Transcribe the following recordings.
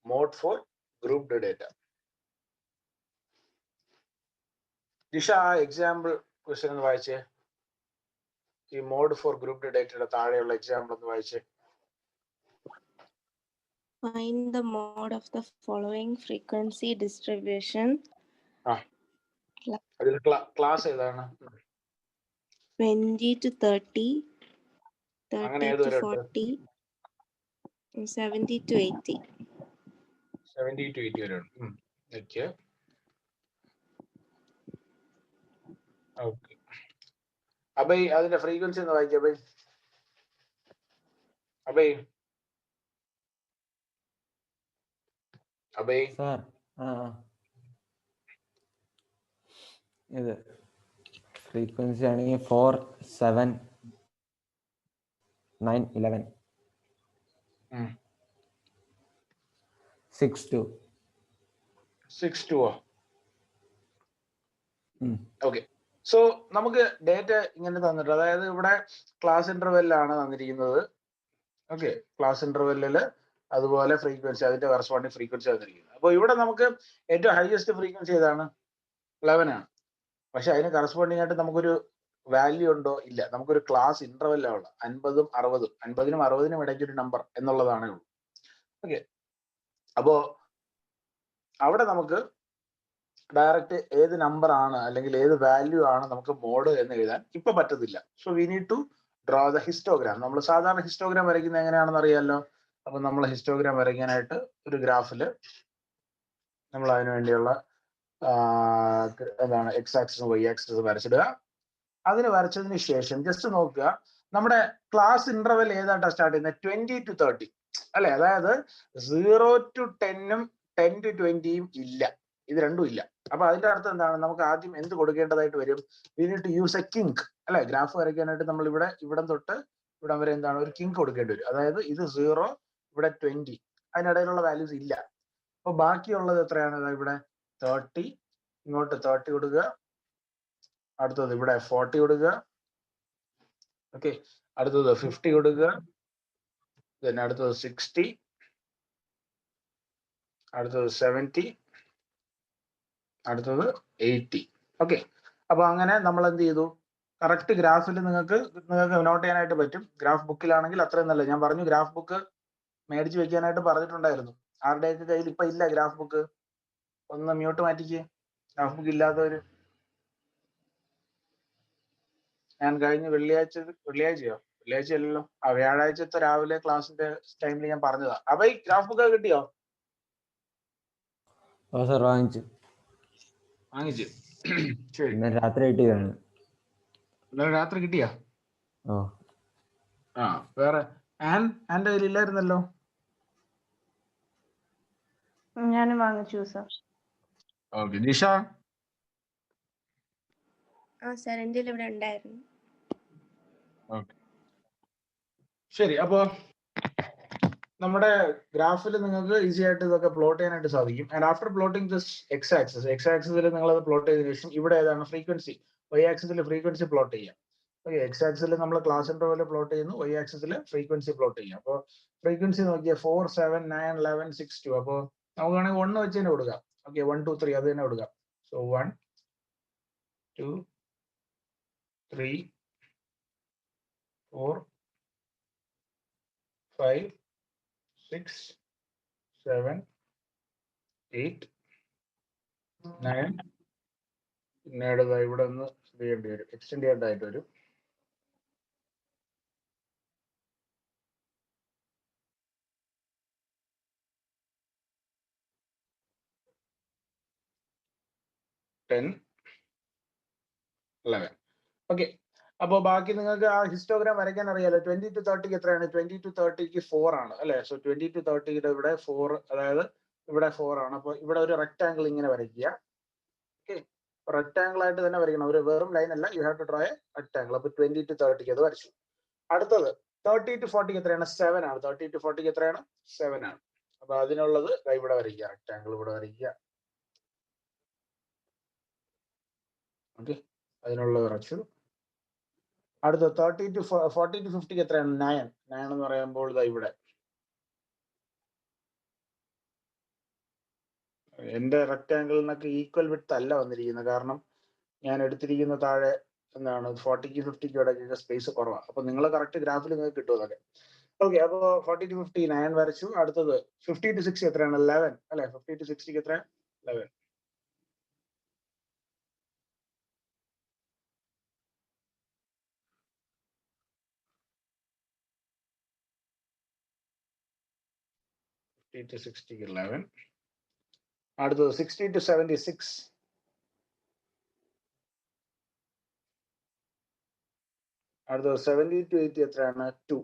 mode for grouped data. Disha, example question ഒന്ന് വായിച്ചേ. ഈ മോഡ് ഫോർ ഗ്രൂപ്പ്ഡ് ഡേറ്റയുടെ താഴെയുള്ള എക്സാമ്പിൾ ഒന്ന് വായിച്ചേ. Find the mode of the following frequency distribution. അതിൽ ക്ലാസ് ഏതാണ്? 20 to 30, 30 to 40, 70 to 80. 70 to 80 വരെ ഉണ്ട്. Okay okay. അബൈ അതിന്റെ ഫ്രീക്വൻസി ഒന്ന് വായിക്കാം. അബൈ അബൈ സാർ ഇത് ഫ്രീക്വൻസി ആണെങ്കിൽ 4, 7, 9, 11, 6 to 6 ഓക്കെ. സോ നമുക്ക് ഡേറ്റ ഇങ്ങനെ തന്നിട്ട്, അതായത് ഇവിടെ ക്ലാസ് ഇന്റർവെല്ലാണ് തന്നിരിക്കുന്നത്. ഓക്കെ, ക്ലാസ് ഇന്റർവെല്ലില് അതുപോലെ ഫ്രീക്വൻസി, അതിന്റെ കറസ്പോണ്ടിങ് ഫ്രീക്വൻസി തന്നിരിക്കുന്നത്. അപ്പോൾ ഇവിടെ നമുക്ക് ഏറ്റവും ഹൈയസ്റ്റ് ഫ്രീക്വൻസി ഏതാണ്? 11 ആണ്. പക്ഷെ അതിന് കറസ്പോണ്ടിങ് ആയിട്ട് നമുക്കൊരു വാല്യൂ ഉണ്ടോ? ഇല്ല. നമുക്കൊരു ക്ലാസ് ഇന്റർവെല്ലാണ് 50ഉം 60ഉം, 50നും 60നും ഇടയ്ക്ക് ഒരു നമ്പർ എന്നുള്ളതാണേ ഉള്ളൂ. ഓക്കെ, അപ്പോ അവിടെ നമുക്ക് ഡയറക്റ്റ് ഏത് നമ്പർ ആണ് അല്ലെങ്കിൽ ഏത് വാല്യൂ ആണ് നമുക്ക് മോഡ് എന്ന് എഴുതാൻ ഇപ്പൊ പറ്റത്തില്ല. So we need to draw the histogram. നമ്മൾ സാധാരണ ഹിസ്റ്റോഗ്രാം വരയ്ക്കുന്നത് എങ്ങനെയാണെന്ന് അറിയാമല്ലോ. അപ്പൊ നമ്മൾ ഹിസ്റ്റോഗ്രാം വരയ്ക്കാനായിട്ട് ഒരു ഗ്രാഫില് നമ്മൾ അതിനു വേണ്ടിയുള്ള എന്താണ് എക്സ് ആക്സിസ് വൈ ആക്സിസ് വരച്ചിടുക. അതിന് വരച്ചതിന് ശേഷം ജസ്റ്റ് നോക്കുക, നമ്മുടെ ക്ലാസ് ഇന്റർവെൽ ഏതായിട്ടാണ് സ്റ്റാർട്ട് ചെയ്യുന്നത്? 20 to 30 അല്ലെ. അതായത് 0 to 10ഉം 10 to 20ഉം ഇല്ല, ഇത് രണ്ടും ഇല്ല. അപ്പൊ അതിന്റെ അർത്ഥം എന്താണ്? നമുക്ക് ആദ്യം എന്ത് കൊടുക്കേണ്ടതായിട്ട് വരും? We need to use a kink അല്ലെ. ഗ്രാഫ് വരയ്ക്കാനായിട്ട് നമ്മൾ ഇവിടം തൊട്ട് ഇവിടം വരെ എന്താണ് ഒരു കിങ്ക് കൊടുക്കേണ്ടി വരും. അതായത് ഇത് 0, ഇവിടെ 20, അതിനിടയിലുള്ള വാല്യൂസ് ഇല്ല. അപ്പൊ ബാക്കിയുള്ളത് എത്രയാണ്? ഇവിടെ 30, ഇങ്ങോട്ട് 30 കൊടുക്കുക, അടുത്തത് ഇവിടെ 40 കൊടുക്കുക, ഓക്കെ, അടുത്തത് 50 കൊടുക്കുക, then അടുത്തത് 60, അടുത്തത് 70, അടുത്തത് 80. ഓക്കെ, അപ്പൊ അങ്ങനെ നമ്മൾ എന്ത് ചെയ്തു? കറക്റ്റ് ഗ്രാഫിൽ നിങ്ങൾക്ക് നോട്ട് ചെയ്യാനായിട്ട് പറ്റും. ഗ്രാഫ് ബുക്കിലാണെങ്കിൽ അത്രയും നല്ല. ഞാൻ പറഞ്ഞു ഗ്രാഫ് ബുക്ക് മേടിച്ച് വെക്കാനായിട്ട് പറഞ്ഞിട്ടുണ്ടായിരുന്നു. ആരുടെയൊക്കെ കയ്യിൽ ഇപ്പൊ ഇല്ല ഗ്രാഫ് ബുക്ക്? ഒന്ന് മ്യൂട്ട് മാറ്റിക്ക്. ഗ്രാഫ് ബുക്ക് ഇല്ലാത്തവര്. ഞാൻ കഴിഞ്ഞ വെള്ളിയാഴ്ചയോ? വെള്ളിയാഴ്ചയല്ലോ, വ്യാഴാഴ്ചത്തെ രാവിലെ ക്ലാസിന്റെ ടൈമിൽ ഞാൻ പറഞ്ഞതാ. അപ്പൊ ഈ ഗ്രാഫ് ബുക്ക് കിട്ടിയോ? വാങ്ങിച്ചു. ശരി, ഇന്നലെ രാത്രി കിട്ടിയതാണ്. ഇന്നലെ രാത്രി കിട്ടിയാ? വേറെ ആൻഡ് കയ്യിലില്ലായിരുന്നല്ലോ. ഞാൻ വാങ്ങിച്ചു സർ. ഓക്കെ, നിഷ? സർ, എൻ്റെ ഇവിടെ ഉണ്ടായിരുന്നു. ഓക്കെ, ശരി. അപ്പോ നമ്മുടെ ഗ്രാഫിൽ നിങ്ങൾക്ക് ഈസി ആയിട്ട് ഇതൊക്കെ പ്ലോട്ട് ചെയ്യാനായിട്ട് സാധിക്കും. And after plotting this X ആക്സിസിൽ നിങ്ങൾ അത് പ്ലോട്ട് ചെയ്തതിനു ശേഷം ഇവിടെ ഏതാണ് ഫ്രീക്വൻസി? വൈ ആക്സിസിൽ ഫ്രീക്വൻസി പ്ലോട്ട് ചെയ്യാം. ഓക്കെ, എക്സ് ആക്സിസിൽ നമ്മൾ ക്ലാസ് ഇന്റർവെൽ പ്ലോട്ട് ചെയ്യുന്നു, വൈ ആക്സിസിൽ ഫ്രീക്വൻസി പ്ലോട്ട് ചെയ്യാം. അപ്പോൾ ഫ്രീക്വൻസി നോക്കിയാൽ 4, 7, 9, 11, 6, 2. അപ്പോൾ നമുക്ക് വേണമെങ്കിൽ 1 വെച്ച് തന്നെ കൊടുക്കാം. ഓക്കെ, 1, 2, 3 അത് തന്നെ കൊടുക്കാം. സോ 1, 2, 3, 4, 5, 6, 7, 8, 9. പിന്നീട് ഇവിടെ ഒന്ന് ചെയ്യേണ്ടി വരും, എക്സ്റ്റെൻഡ് ചെയ്യേണ്ടതായിട്ട് വരും. ഓക്കെ, അപ്പൊ ബാക്കി നിങ്ങൾക്ക് ആ ഹിസ്റ്റോഗ്രാം വരയ്ക്കാൻ അറിയാലോ. 20 to 30 എത്രയാണ്? 20 to 30ക്ക് 4 ആണ് അല്ലെ. സോ 20 to 30യുടെ ഇവിടെ 4, അതായത് ഇവിടെ 4 ആണ്. അപ്പൊ ഇവിടെ ഒരു റെക്ടാംഗിൾ ഇങ്ങനെ വരയ്ക്കുക. ഓക്കെ, റെക്ടാംഗിൾ ആയിട്ട് തന്നെ വരയ്ക്കണം, ഒരു വെറും ലൈൻ അല്ല. You have to draw a rectangle. അപ്പൊ 20 to 30ക്ക് അത് വരച്ചു. അടുത്തത് 30 to 40ക്ക് എത്രയാണ്? 7 ആണ്. 30 to 40ക്ക് എത്രയാണ്? 7 ആണ്. അപ്പൊ അതിനുള്ളത് ഇവിടെ വരയ്ക്കുക, റെക്ടാംഗിൾ ഇവിടെ വരയ്ക്കുക. ഓക്കെ, അതിനുള്ളത് വരച്ചു. അടുത്ത 40 to 50ക്ക് എത്രയാണ്? 9 എന്ന് പറയുമ്പോൾ ഇവിടെ എന്റെ റെക്ടാങ്കിളിനൊക്കെ ഈക്വൽ വിഡ്ത്ത് അല്ല വന്നിരിക്കുന്നത്. കാരണം ഞാൻ എടുത്തിരിക്കുന്ന താഴെ എന്താണ് 40ക്ക് 50ക്ക് ഇടയ്ക്കൊക്കെ സ്പേസ് കുറവാണ്. അപ്പൊ നിങ്ങൾ കറക്റ്റ് ഗ്രാഫിൽ നിങ്ങൾക്ക് കിട്ടും അതൊക്കെ. ഓക്കെ, അപ്പൊ 40 to 50 9 വരച്ചു. അടുത്തത് 50 to 60 എത്രയാണ്? 11 അല്ലെ? 50 to 60 എത്ര? 11. to 60 11. അടുത്തത് 60 to 76. അടുത്തത് 70 to 80 എത്രയാണ്? 2.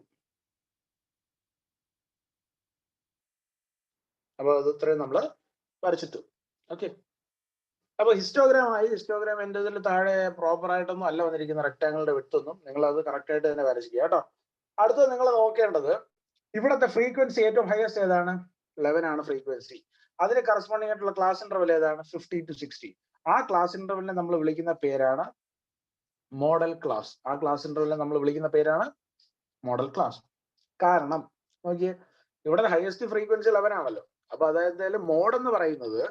അപ്പൊ അത് ഇത്രയും നമ്മൾ വരച്ചിട്ടു. ഓക്കെ, അപ്പൊ ഹിസ്റ്റോഗ്രാം എന്റെ ഇതിൽ താഴെ പ്രോപ്പർ ആയിട്ടൊന്നും അല്ല വന്നിരിക്കുന്ന റെക്ടാങ്കിളിന്റെ വിട്തൊന്നും. നിങ്ങൾ അത് കറക്റ്റ് ആയിട്ട് തന്നെ വരച്ചിരിക്കുക കേട്ടോ. അടുത്തത് നിങ്ങൾ നോക്കേണ്ടത് ഇവിടത്തെ ഫ്രീക്വൻസി ഏറ്റവും ഹയസ്റ്റ് ഏതാണ്? 11 ആണ് ഫ്രീക്വൻസി. അതിന് കറസ്പോണ്ടിങ് ആയിട്ടുള്ള ക്ലാസ് ഇന്റർവൽ ഏതാണ്? 50 to 60. ആ ക്ലാസ് ഇന്റർവെലിനെ നമ്മൾ വിളിക്കുന്ന പേരാണ് മോഡൽ ക്ലാസ്. ആ ക്ലാസ് ഇന്റർവെലിനെ നമ്മൾ വിളിക്കുന്ന പേരാണ് മോഡൽ ക്ലാസ്. കാരണം നോക്കിയേ, ഇവിടെ ഹയസ്റ്റ് ഫ്രീക്വൻസി 11 ആണല്ലോ. അപ്പൊ അതായത് മോഡ് എന്ന് പറയുന്നത്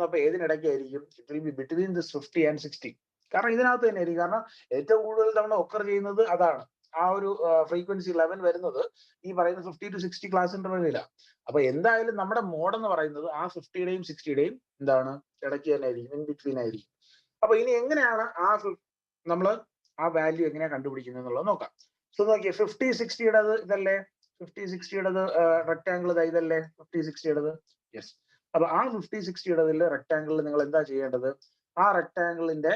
അപ്പൊ ഏതിനിടയ്ക്കായിരിക്കും? It will be between this 50 and 60. കാരണം ഇതിനകത്ത് തന്നെ ആയിരിക്കും. കാരണം ഏറ്റവും കൂടുതൽ തവണ ഒക്കർ ചെയ്യുന്നത് അതാണ്. ആ ഒരു ഫ്രീക്വൻസി 11 വരുന്നത് ഈ പറയുന്ന 50 to 60 ക്ലാസ് ഇന്റർവെല്ലിലാണ്. അപ്പൊ എന്തായാലും നമ്മുടെ മോഡ് എന്ന് പറയുന്നത് ആ 50യുടെയും 60യുടെയും എന്താണ് ഇടയ്ക്ക് തന്നെ ആയിരിക്കും, ഇൻ ബിറ്റ്വീൻ ആയിരിക്കും. അപ്പൊ ഇനി എങ്ങനെയാണ് നമ്മൾ ആ വാല്യൂ എങ്ങനെയാ കണ്ടുപിടിക്കുന്നത് എന്നുള്ളത് നോക്കാം. സോ നോക്കിയേ, 50 60യുടേത് ഇതല്ലേ? 50 60യുടേത് റെക്ടാങ്കിൾ ഇതല്ലേ? 50 60യുടേത്. യെസ്. അപ്പൊ ആ 50 60യുടേതിൽ റെക്ടാങ്കിളിൽ നിങ്ങൾ എന്താ ചെയ്യേണ്ടത്? ആ റെക്ടാങ്കിളിന്റെ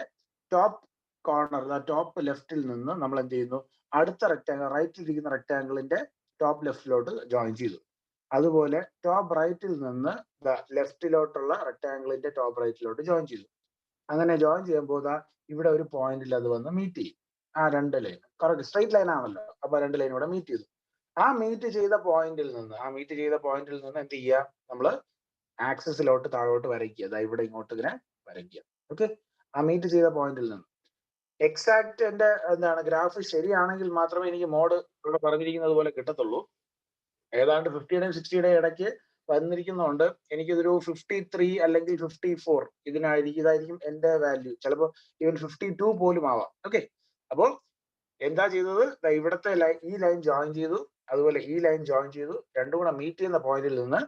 ടോപ്പ് കോർണർ, ടോപ്പ് ലെഫ്റ്റിൽ നിന്ന് നമ്മൾ എന്ത് ചെയ്യുന്നു? അടുത്ത റെക്ടാങ്കിൾ, റൈറ്റിൽ ഇരിക്കുന്ന റെക്ടാങ്കിളിന്റെ ടോപ്പ് ലെഫ്റ്റിലോട്ട് ജോയിൻ ചെയ്തു. അതുപോലെ ടോപ്പ് റൈറ്റിൽ നിന്ന് ലെഫ്റ്റിലോട്ടുള്ള റെക്ടാങ്കിളിന്റെ ടോപ്പ് റൈറ്റിലോട്ട് ജോയിൻ ചെയ്തു. അങ്ങനെ ജോയിൻ ചെയ്യുമ്പോൾ ഇവിടെ ഒരു പോയിന്റിൽ അത് വന്ന് മീറ്റ് ചെയ്യും. ആ രണ്ട് ലൈൻ കറക്റ്റ് സ്ട്രൈറ്റ് ലൈൻ ആണല്ലോ. അപ്പൊ രണ്ട് ലൈൻ ഇവിടെ മീറ്റ് ചെയ്തു. ആ മീറ്റ് ചെയ്ത പോയിന്റിൽ നിന്ന് എന്ത് ചെയ്യുക? നമ്മള് ആക്സിസിലോട്ട് താഴോട്ട് വരയ്ക്കുക. അതായത് ഇവിടെ ഇങ്ങോട്ട് ഇങ്ങനെ വരയ്ക്കുക. ഓക്കെ, ആ മീറ്റ് ചെയ്ത പോയിന്റിൽ നിന്ന് എക്സാക്ട് എന്റെ എന്താണ് ഗ്രാഫ് ശരിയാണെങ്കിൽ മാത്രമേ എനിക്ക് മോഡ് ഇവിടെ പറഞ്ഞിരിക്കുന്നത് പോലെ കിട്ടത്തുള്ളൂ. ഏതാണ്ട് 50യുടെയും 60യുടെയും ഇടയ്ക്ക് വന്നിരിക്കുന്നതുകൊണ്ട് എനിക്കിതൊരു 53 അല്ലെങ്കിൽ 54 ഇതായിരിക്കും എന്റെ വാല്യൂ. ചിലപ്പോൾ ഈവൻ 52 പോലും ആവാം. ഓക്കെ, അപ്പോ എന്താ ചെയ്തത്? ഇവിടത്തെ ഈ ലൈൻ ജോയിൻ ചെയ്തു, അതുപോലെ ഈ ലൈൻ ജോയിൻ ചെയ്തു. രണ്ടും കൂടെ മീറ്റ് ചെയ്യുന്ന പോയിന്റിൽ നിന്ന്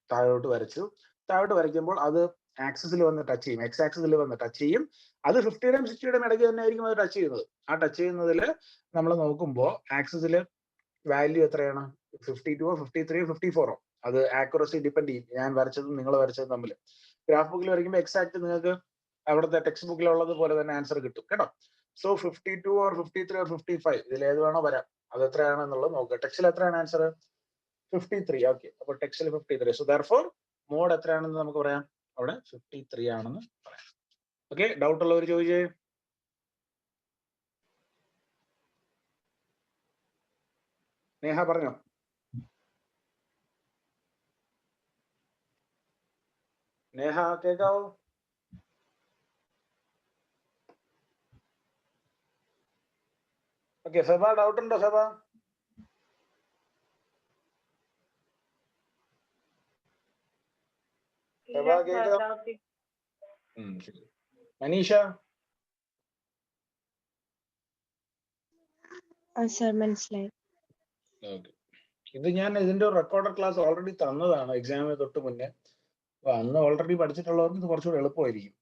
താഴോട്ട് വരച്ചു. താഴോട്ട് വരയ്ക്കുമ്പോൾ അത് ആക്സിസിൽ വന്ന് ടച്ച് ചെയ്യും, എക്സ് ആക്സിസിൽ വന്ന് ടച്ച് ചെയ്യും. അത് 50യുടെയും 60യുടെയും ഇടയ്ക്ക് തന്നെ ആയിരിക്കും അത് ടച്ച് ചെയ്യുന്നത്. ആ ടച്ച് ചെയ്യുന്നതിൽ നമ്മൾ നോക്കുമ്പോൾ ആക്സിസിൽ വാല്യൂ എത്രയാണ്? 52 53 54. അത് ആക്യുറസി ഡിപ്പെൻഡ് ചെയ്യും, ഞാൻ വരച്ചതും നിങ്ങൾ വരച്ചതും തമ്മിൽ. ഗ്രാഫ് ബുക്കിൽ വരയ്ക്കുമ്പോൾ എക്സാക്ട് നിങ്ങൾക്ക് അവിടുത്തെ ടെക്സ്റ്റ് ബുക്കിലുള്ളത് പോലെ തന്നെ ആൻസർ കിട്ടും കേട്ടോ. സോ 52 or 53 or 55 ഇതിൽ ഏത് വേണോ വരാം. അത് എത്രയാണെന്നുള്ളത് നോക്കുക. ടെക്സ്റ്റിൽ എത്രയാണ് ആൻസർ? 53. ഓക്കെ, അപ്പൊ ടെക്സ്റ്റിൽ 53. സോ ദെർഫോർ മോഡ് എത്രയാണെന്ന് നമുക്ക് പറയാം? അവിടെ 53 ആണെന്ന് പറയാം. ഓക്കെ, ഡൗട്ട് ഉള്ളവർ ചോദിച്ചേ. നേഹ പറഞ്ഞോ. നേഹ കേക്കാവോ? ഓക്കെ, ഫെബ ഡൗട്ട് ഉണ്ടോ? ഫെബ മനീഷ? മനസ്സിലായി. ഇത് ഞാൻ ഇതിന്റെ റെക്കോർഡഡ് ക്ലാസ് ഓൾറെഡി തന്നതാണ് എക്സാമിന് തൊട്ട് മുന്നേ. അപ്പൊ അന്ന് ഓൾറെഡി പഠിച്ചിട്ടുള്ളവർക്ക് ഇത് കുറച്ചുകൂടെ എളുപ്പമായിരിക്കും.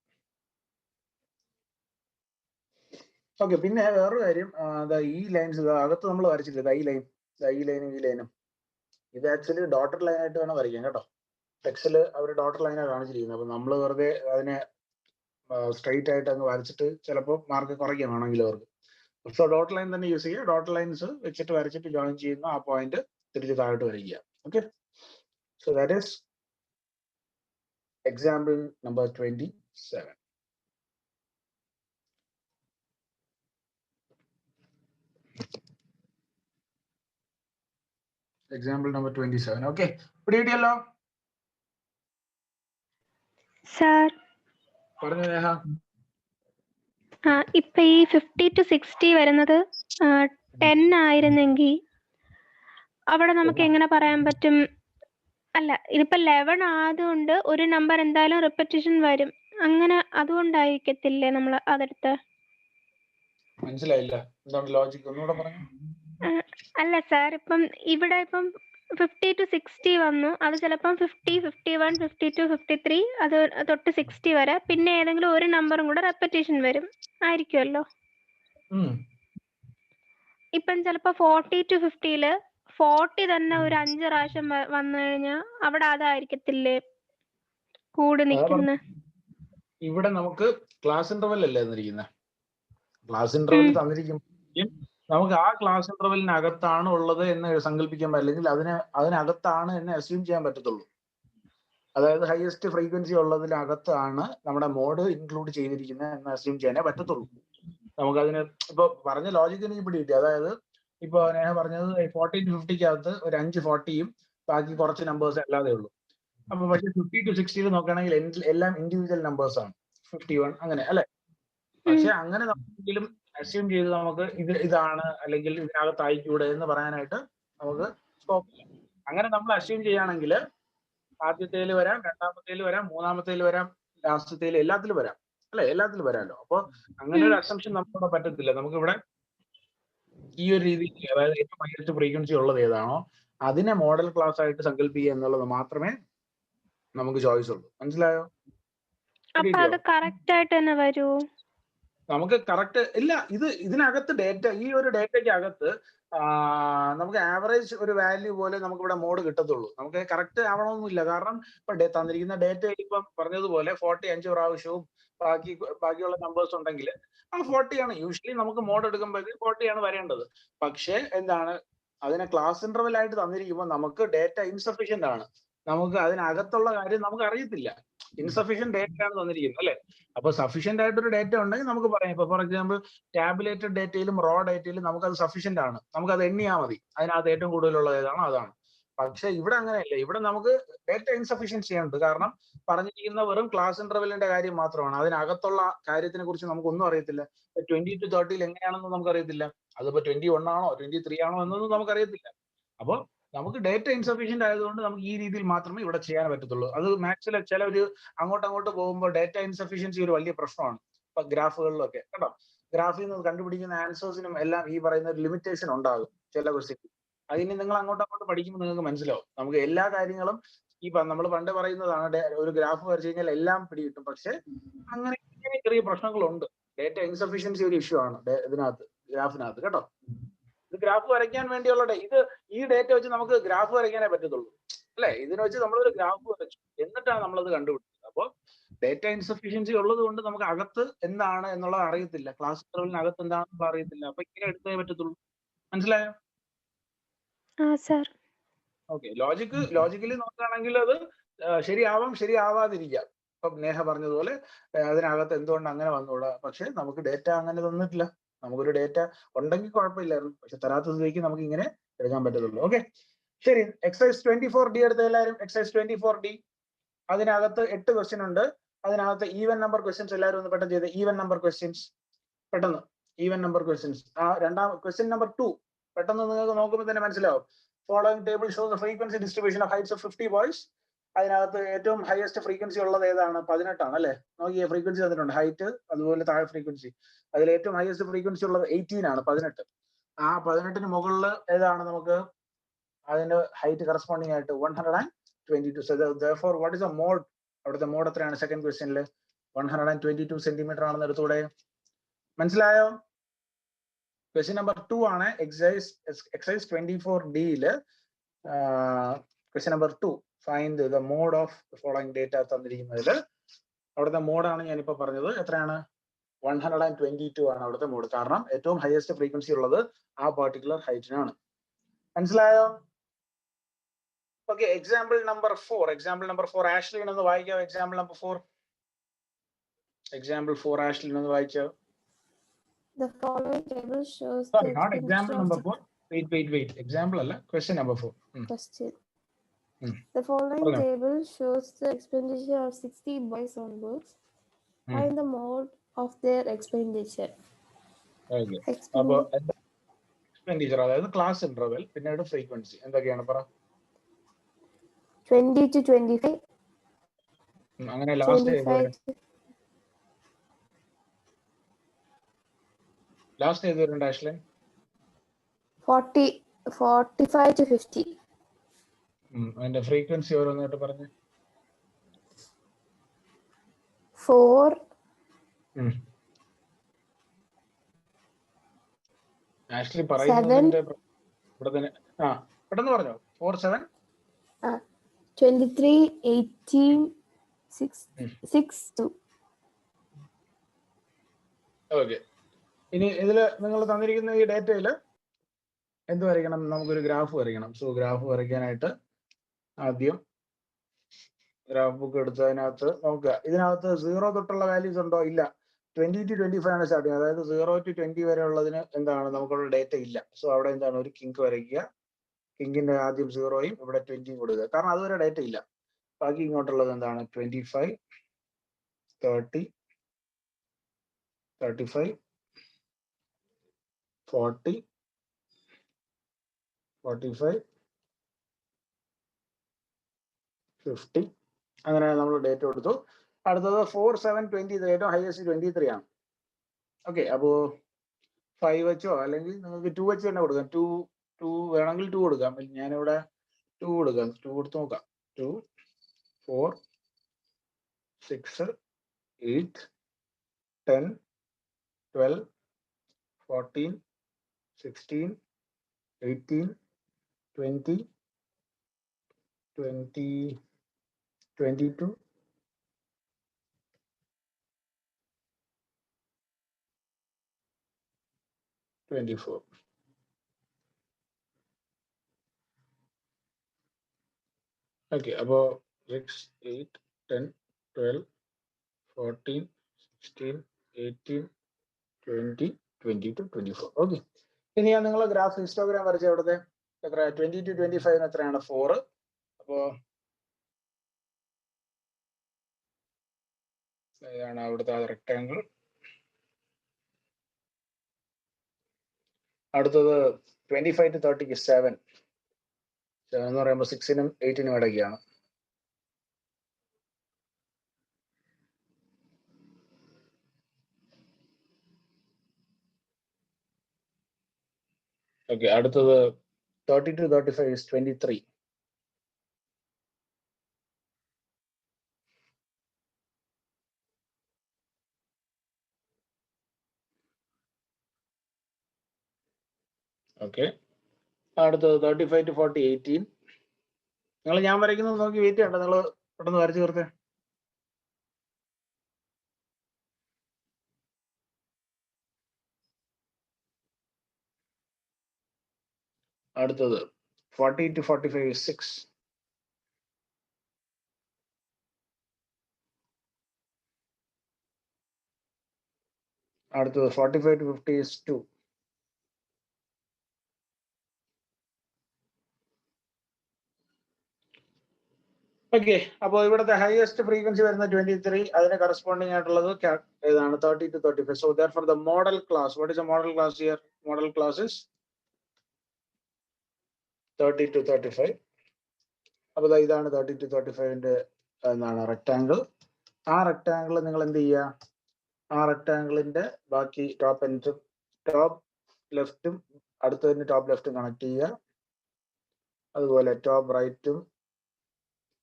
ഓക്കെ, പിന്നെ വേറൊരു കാര്യം, ഈ ലൈൻസ് അകത്ത് നമ്മൾ വരച്ചിട്ടില്ല. ഈ ലൈനും ഇത് ആക്ച്വലി ഡോട്ടർ ലൈൻ ആയിട്ട് വേണം വരയ്ക്കാൻ കേട്ടോ. ടെക്സ്റ്റിൽ അവർ ഡോട്ടർ ലൈനാണ് കാണിച്ചിരിക്കുന്നത്. അപ്പൊ നമ്മൾ വെറുതെ അതിനെ സ്ട്രെയിറ്റ് ആയിട്ട് അങ്ങ് വരച്ചിട്ട് ചിലപ്പോൾ മാർക്ക് കുറയ്ക്കാൻ വേണമെങ്കിൽ അവർക്ക്. സോ ഡോട്ടർ ലൈൻ തന്നെ യൂസ് ചെയ്യുക. ഡോട്ടർ ലൈൻസ് വെച്ചിട്ട് വരച്ചിട്ട് ജോയിൻ ചെയ്യുന്ന ആ പോയിന്റ് തിരിച്ച് താഴോട്ട് വരയ്ക്കുക. Okay, so that is example number 27. Example number 27. Okay, പിടികിട്ടിയല്ലോ? സാർ പറഞ്ഞു നേഹ. ഇപ്പൊ ഈ 50 to 60 വരുന്നത് 10 ആയിരുന്നെങ്കിൽ അവിടെ നമുക്ക് എങ്ങനെ പറയാൻ പറ്റും അല്ല ഇതിപ്പോ 11 ആയതുകൊണ്ട് ഒരു നമ്പർ എന്തായാലും റിപ്പറ്റീഷൻ വരും. അങ്ങനെ അതുകൊണ്ടായിരിക്കത്തില്ലേ നമ്മൾ അതെടുത്ത്? മനസ്സിലായില്ല, എന്താണ് ലോജിക് ഒന്നുകൂടെ പറഞ്ഞു. അല്ല സാർ, ഇപ്പം ഇവിടെ ഇപ്പം 50 to 60 വന്നു. അത് ചിലപ്പം 50, 51, 52, 53 അത് തൊട്ട് 60 വരെ. പിന്നെ ഏതെങ്കിലും ഒരു നമ്പറും കൂടെ റെപ്പറ്റീഷൻ വരും ആയിരിക്കുമല്ലോ. ഇപ്പം ചിലപ്പോൾ 40 to 50 40 തന്നെ ഒരു 5 പ്രാവശ്യം വന്നു കഴിഞ്ഞാൽ അവിടെ അതായിരിക്കത്തില്ലേ കൂടി നിൽക്കുന്ന? ഇവിടെ നമുക്ക് ക്ലാസ് ഇന്റർവെൽ അല്ലേ തന്നിരിക്കുന്നത്. ക്ലാസ് ഇന്റർവെൽ തന്നിരിക്കുമ്പോൾ നമുക്ക് ആ ക്ലാസ് ഇന്റർവെലിനകത്താണ് ഉള്ളത് എന്ന് സങ്കല്പിക്കാൻ, അല്ലെങ്കിൽ അതിനകത്താണ് എന്ന് അസ്യൂം ചെയ്യാൻ പറ്റത്തുള്ളൂ. അതായത് ഹയസ്റ്റ് ഫ്രീക്വൻസി ഉള്ളതിനകത്താണ് നമ്മുടെ മോഡ് ഇൻക്ലൂഡ് ചെയ്തിരിക്കുന്നത് എന്ന് അസ്യൂം ചെയ്യാനേ പറ്റത്തുള്ളൂ. നമുക്കതിന് ഇപ്പൊ പറഞ്ഞ ലോജിക്ക് എനിക്ക് പിടികിട്ടി. അതായത് ഇപ്പൊ ഞാൻ പറഞ്ഞത് 40 to 50 ഒരു 5 40യും ബാക്കി കുറച്ച് നമ്പേഴ്സ് അല്ലാതെ ഉള്ളൂ. അപ്പൊ പക്ഷെ 50 to 60 നോക്കുകയാണെങ്കിൽ എല്ലാം ഇൻഡിവിജ്വൽ നമ്പേഴ്സ് ആണ്. 51 അങ്ങനെ അല്ലെ. പക്ഷെ അങ്ങനെ നമുക്കെങ്കിലും അസ്യൂം ചെയ്ത് നമുക്ക് ഇതാണ് അല്ലെങ്കിൽ ഇതിനകത്തായിക്കൂടെ എന്ന് പറയാനായിട്ട് നമുക്ക് സ്കോപ്പ് ഇല്ല. അങ്ങനെ നമ്മൾ അസ്യൂം ചെയ്യുകയാണെങ്കിൽ ആദ്യത്തേൽ വരാം, രണ്ടാമത്തേൽ വരാം, മൂന്നാമത്തേൽ വരാം, ലാസ്റ്റത്തേൽ എല്ലാത്തിലും വരാം അല്ലെ. എല്ലാത്തിലും വരാമല്ലോ. അപ്പൊ അങ്ങനെ ഒരു അസംഷൻ നമുക്കിവിടെ പറ്റത്തില്ല. നമുക്കിവിടെ ഈ ഒരു രീതിയിൽ, അതായത് ഏറ്റവും ഹയസ്റ്റ് ഫ്രീക്വൻസി ഉള്ളത് ഏതാണോ അതിനെ മോഡൽ ക്ലാസ് ആയിട്ട് സങ്കല്പിക്കുക എന്നുള്ളത് മാത്രമേ നമുക്ക് ചോയ്സ് ഉള്ളൂ. മനസ്സിലായോ? അപ്പൊ അത് കറക്റ്റ് ആയിട്ട് തന്നെ വരൂ? നമുക്ക് കറക്റ്റ് ഇല്ല. ഇതിനകത്ത് ഡേറ്റ, ഈ ഒരു ഡേറ്റയ്ക്ക് അകത്ത് നമുക്ക് ആവറേജ് ഒരു വാല്യൂ പോലെ നമുക്ക് ഇവിടെ മോഡ് കിട്ടത്തുള്ളൂ. നമുക്ക് കറക്റ്റ് ആവണമെന്നില്ല. കാരണം ഇപ്പൊ തന്നിരിക്കുന്ന ഡേറ്റ ഇപ്പം പറഞ്ഞതുപോലെ 45 പ്രാവശ്യവും ബാക്കിയുള്ള നമ്പേഴ്സ് ഉണ്ടെങ്കിൽ ആ 40 ആണ് യൂഷ്വലി നമുക്ക് മോഡ് എടുക്കുമ്പോഴേക്കും 40 ആണ് വരേണ്ടത്. പക്ഷെ എന്താണ്, അതിനെ ക്ലാസ് ഇന്റർവെൽ ആയിട്ട് തന്നിരിക്കുമ്പോൾ നമുക്ക് ഡേറ്റ ഇൻസഫിഷ്യന്റ് ആണ്. നമുക്ക് അതിനകത്തുള്ള കാര്യം നമുക്ക് അറിയത്തില്ല. ഇൻസഫിഷ്യന്റ് ഡേറ്റ ആണ് തന്നിരിക്കുന്നത് അല്ലെ. അപ്പൊ സഫീഷ്യന്റ് ആയിട്ടൊരു ഡേറ്റ ഉണ്ടെങ്കിൽ നമുക്ക് പറയാം. ഇപ്പൊ ഫോർ എക്സാമ്പിൾ ടാബുലേറ്റഡ് ഡേറ്റയിലും റോ ഡേറ്റയിലും നമുക്ക് അത് സഫീഷ്യന്റ് ആണ്. നമുക്ക് അത് എണ്ണിയാൽ മതി, അതിനകത്ത് ഏറ്റവും കൂടുതലുള്ളത് ഏതാണോ അതാണ്. പക്ഷെ ഇവിടെ അങ്ങനെയല്ല. ഇവിടെ നമുക്ക് ഡേറ്റ ഇൻസഫിഷ്യൻസി ഉണ്ട്. കാരണം പറഞ്ഞിരിക്കുന്ന വെറും ക്ലാസ് ഇന്റർവെല്ലിന്റെ കാര്യം മാത്രമാണ്. അതിനകത്തുള്ള കാര്യത്തിനെ കുറിച്ച് നമുക്കൊന്നും അറിയത്തില്ല. 20 to 30 എങ്ങനെയാണെന്ന് നമുക്ക് അറിയത്തില്ല. അതിപ്പോ 21 ആണോ 23 ആണോ എന്നൊന്നും നമുക്കറിയത്തില്ല. അപ്പോൾ നമുക്ക് ഡേറ്റ ഇൻസഫീഷ്യന്റ് ആയതുകൊണ്ട് നമുക്ക് ഈ രീതിയിൽ മാത്രമേ ഇവിടെ ചെയ്യാൻ പറ്റത്തുള്ളൂ. അത് മാത്സിലെ ചില ഒരു അങ്ങോട്ട് പോകുമ്പോൾ ഡേറ്റ ഇൻസഫീഷ്യൻസി ഒരു വലിയ പ്രശ്നമാണ്. ഇപ്പൊ ഗ്രാഫുകളിലൊക്കെ കേട്ടോ, ഗ്രാഫിൽ നിന്ന് കണ്ടുപിടിക്കുന്ന ആൻസേഴ്സിനും എല്ലാം ഈ പറയുന്ന ഒരു ലിമിറ്റേഷൻ ഉണ്ടാകും ചില ക്വസ്റ്റ്യൻ. അതിന് നിങ്ങൾ അങ്ങോട്ട് പഠിക്കുമ്പോൾ നിങ്ങൾക്ക് മനസ്സിലാവും. നമുക്ക് എല്ലാ കാര്യങ്ങളും ഈ നമ്മൾ പണ്ട് പറയുന്നതാണ്, ഒരു ഗ്രാഫ് വരച്ചു കഴിഞ്ഞാൽ എല്ലാം പിടികിട്ടും. പക്ഷെ അങ്ങനെ ചെറിയ പ്രശ്നങ്ങളുണ്ട്. ഡേറ്റ ഇൻസഫീഷ്യൻസി ഒരു ഇഷ്യൂ ആണ് ഇതിനകത്ത്, ഗ്രാഫിനകത്ത് കേട്ടോ. ഇത് ഗ്രാഫ് വരയ്ക്കാൻ വേണ്ടിയുള്ള ഈ ഡേറ്റ വെച്ച് നമുക്ക് ഗ്രാഫ് വരയ്ക്കാനേ പറ്റത്തുള്ളൂ അല്ലെ. ഇതിനെ വെച്ച് നമ്മളൊരു ഗ്രാഫ് വരച്ചു എന്നിട്ടാണ് നമ്മളത് കണ്ടുപിടിച്ചത്. അപ്പോൾ ഡേറ്റ ഇൻസഫീഷ്യൻസി ഉള്ളത് കൊണ്ട് നമുക്ക് അകത്ത് എന്താണ് എന്നുള്ളത് അറിയത്തില്ല. ക്ലാസ് ഇന്റർവെലിനകത്ത് എന്താണെന്നുള്ള അറിയത്തില്ല. അപ്പൊ ഇങ്ങനെ എടുത്തേ പറ്റത്തുള്ളൂ. മനസ്സിലായോ? ഓക്കെ. ലോജിക്കലി നോക്കുകയാണെങ്കിൽ അത് ശരിയാവാം, ശരിയാവാതിരിക്കാം. ഇപ്പൊ നേഹ പറഞ്ഞതുപോലെ അതിനകത്ത് എന്തുകൊണ്ട് അങ്ങനെ വന്നുകൂടാ. പക്ഷെ നമുക്ക് ഡേറ്റ അങ്ങനെ തന്നിട്ടില്ല. നമുക്കൊരു ഡേറ്റ ഉണ്ടെങ്കിൽ കുഴപ്പമില്ലായിരുന്നു. പക്ഷെ തരാത്ത സ്ഥിതിക്ക് നമുക്ക് ഇങ്ങനെ എടുക്കാൻ പറ്റത്തുള്ളൂ. ഓക്കെ ശരി. എക്സസൈസ് 24D എടുത്ത എല്ലാവരും. എക്സസൈസ് 24D, അതിനകത്ത് 8 ക്വസ്റ്റ്യൻ ഉണ്ട്. അതിനകത്ത് ഈവൻ നമ്പർ ക്വസ്റ്റ്യൻസ് എല്ലാവരും ഒന്ന് പെട്ടെന്ന് ചെയ്ത്. ഈവൻ നമ്പർ ക്വസ്റ്റ്യൻസ് പെട്ടെന്ന്. Even number questions. രണ്ടാം ക്വസ്റ്റ്യൻ നമ്പർ 2 പെട്ടെന്ന് നിങ്ങൾക്ക് നോക്കുമ്പോൾ തന്നെ മനസ്സിലാവും. Following table shows the frequency distribution of heights of 50 boys. അതിനകത്ത് ഏറ്റവും ഹയസ്റ്റ് ഫ്രീക്വൻസി ഉള്ളത് ഏതാണ്? 18 ആണ് അല്ലെ. നോക്കിയേ, ഫ്രീക്വൻസി തന്നിട്ടുണ്ട്, ഹൈറ്റ് അതുപോലെ താഴെ ഫ്രീക്വൻസി. അതിൽ ഏറ്റവും ഹയസ്റ്റ് ഫ്രീക്വൻസി ഉള്ളത് 18 ആണ്, 18. ആ 18ന് മുകളിൽ ഏതാണ് നമുക്ക് അതിന്റെ ഹൈറ്റ് കറസ്പോണ്ടിങ് ആയിട്ട്? 122. So therefore what is the mode? അവിടുത്തെ മോഡ് എത്രയാണ്? സെക്കൻഡ് ക്വസ്റ്റ്യനിൽ 122 സെന്റിമീറ്റർ ആണെന്ന് എടുത്തൂടെ? മനസ്സിലായോ? ക്വസ്റ്റ്യൻ നമ്പർ 2 ആണ് exercise 24D question number 2. Find the mode of following data തന്നിരിക്കുന്നതിൽ അവിടുത്തെ മോഡാണ് ഞാനിപ്പോ പറഞ്ഞത്. എത്രയാണ്? 122 ആണ് അവിടുത്തെ മോഡ്. കാരണം ഏറ്റവും ഹയസ്റ്റ് ഫ്രീക്വൻസി ഉള്ളത് ആ പർട്ടിക്കുലർ ഹൈറ്റിനാണ്. മനസ്സിലായോ? ഓക്കെ. Example number 4. ആഷ്ലിൻ ഒന്ന് വായിക്കാവോ? Example number 4. എക്സാമ്പിൾ 4 ആഷ്ലിൻ ഒന്ന് വായിച്ചോ. The following table shows Sorry, the not example expenditure number of 4. Wait. Example alla. Question number 4. question. The following Hello. table shows the expenditure of 60 boys on books. Find the mode of their expenditure. Okay. അപ്പോൾ expenditure, അതായത് class interval, പിന്നീട് frequency എന്തൊക്കെയാണ് പറ? 20 to 25, അങ്ങനെ last 25 last ഏത് വരുന്നുണ്ട് ആഷ്ലൻ? 40, 45 to 50. അതിന്റെ frequency ഓരോന്നായിട്ട് പറഞ്ഞു. 4, ആഷ്ലി പറയുന്നതിന്റെ ഇവിടെ തന്നെ പെട്ടെന്ന് പറഞ്ഞോ. 4, 7, 23, 18, 6, 2. ഓക്കെ. ഇനി ഇതില് നിങ്ങൾ തന്നിരിക്കുന്ന ഈ ഡേറ്റയില് എന്ത് വരയ്ക്കണം? നമുക്കൊരു ഗ്രാഫ് വരയ്ക്കണം. സോ ഗ്രാഫ് വരയ്ക്കാനായിട്ട് ആദ്യം ഗ്രാഫ് ബുക്ക് എടുത്ത് അതിനകത്ത് നോക്കുക. ഇതിനകത്ത് 0 തൊട്ടുള്ള വാല്യൂസ് ഉണ്ടോ? ഇല്ല. 20 to 25 ആണ് സ്റ്റാർട്ട് ചെയ്യുന്നത്. അതായത് 0 to 20 വരെ ഉള്ളതിന് എന്താണ് നമുക്കുള്ള ഡേറ്റ ഇല്ല. സോ അവിടെ എന്താണ് ഒരു കിങ്ക് വരയ്ക്കുക. കിങ്കിന്റെ ആദ്യം 0യും ഇവിടെ 20യും കൊടുക്കുക. കാരണം അതുവരെ ഡേറ്റ ഇല്ല. ബാക്കി ഇങ്ങോട്ടുള്ളത് എന്താണ്? 25, 30, 35, 40, 45, 50. അങ്ങനെ നമ്മൾ ഡേറ്റ കൊടുത്തു. അടുത്തത് 4, 7, 23. ഏറ്റവും ഹയസ്റ്റ് 23 ആണ്. ഓക്കെ. അപ്പോൾ 5 വെച്ചോ അല്ലെങ്കിൽ നിങ്ങൾക്ക് 2 വെച്ച് തന്നെ കൊടുക്കാം. 2 വേണമെങ്കിൽ 2 കൊടുക്കാം. ഞാനിവിടെ 2 കൊടുക്കാം. 2 കൊടുത്ത് നോക്കാം. 2, 4, 6, 8, 10, 12, 14, 16, 18, 20, 22, 24. ഓക്കെ. അപ്പോൾ 6, 8, 10, 12, 14, 16, 18, 20, 22, 24. ഓക്കെ. ഇനി ഞാൻ നിങ്ങൾ ഗ്രാഫ് ഹിസ്റ്റോഗ്രാം വരച്ച അവിടുത്തെ എത്ര 20 to 25 എത്രയാണ്? 4. അപ്പോ ഇതാണ് അവിടുത്തെ റെക്ടാങ്കിൾ. അടുത്തത് 25 to 30ക്ക് 7 എന്ന് പറയുമ്പോൾ 6നും 8നും ഇടയ്ക്കാണ്. ഓക്കെ. അടുത്തത് 30 to 35 is 23. ഓക്കെ. അടുത്തത് 35 to 40, 18. നിങ്ങൾ ഞാൻ വരയ്ക്കുന്നത് നോക്കി വെയിറ്റ് ചെയ്യണ്ട. നിങ്ങൾ പെട്ടെന്ന് വരച്ചു തീർത്തേ. അടുത്തത് 40 to 45 is 6. അടുത്തത് 45 to 50 is 2. ഓക്കെ. അപ്പോൾ ഇവിടുത്തെ ഹയസ്റ്റ് ഫ്രീക്വൻസി വരുന്ന 23. അതിന് കറസ്പോണ്ടിങ് ആയിട്ടുള്ളത് ഏതാണ്? 30 to 35. So therefore the model class, what is the model class here? Model class is 30 to 35. അപ്പോൾ ഇതാണ് 30 to 35ന്റെ എന്താണ് റെക്ടാങ്കിൾ. ആ റെക്ടാങ്കിൾ നിങ്ങൾ എന്ത് ചെയ്യുക? ആ റെക്ടാങ്കിളിന്റെ ബാക്കി ടോപ്പ് ലെഫ്റ്റും അടുത്തതിന് ടോപ്പ് ലെഫ്റ്റും കണക്ട് ചെയ്യുക. അതുപോലെ ടോപ്പ് റൈറ്റും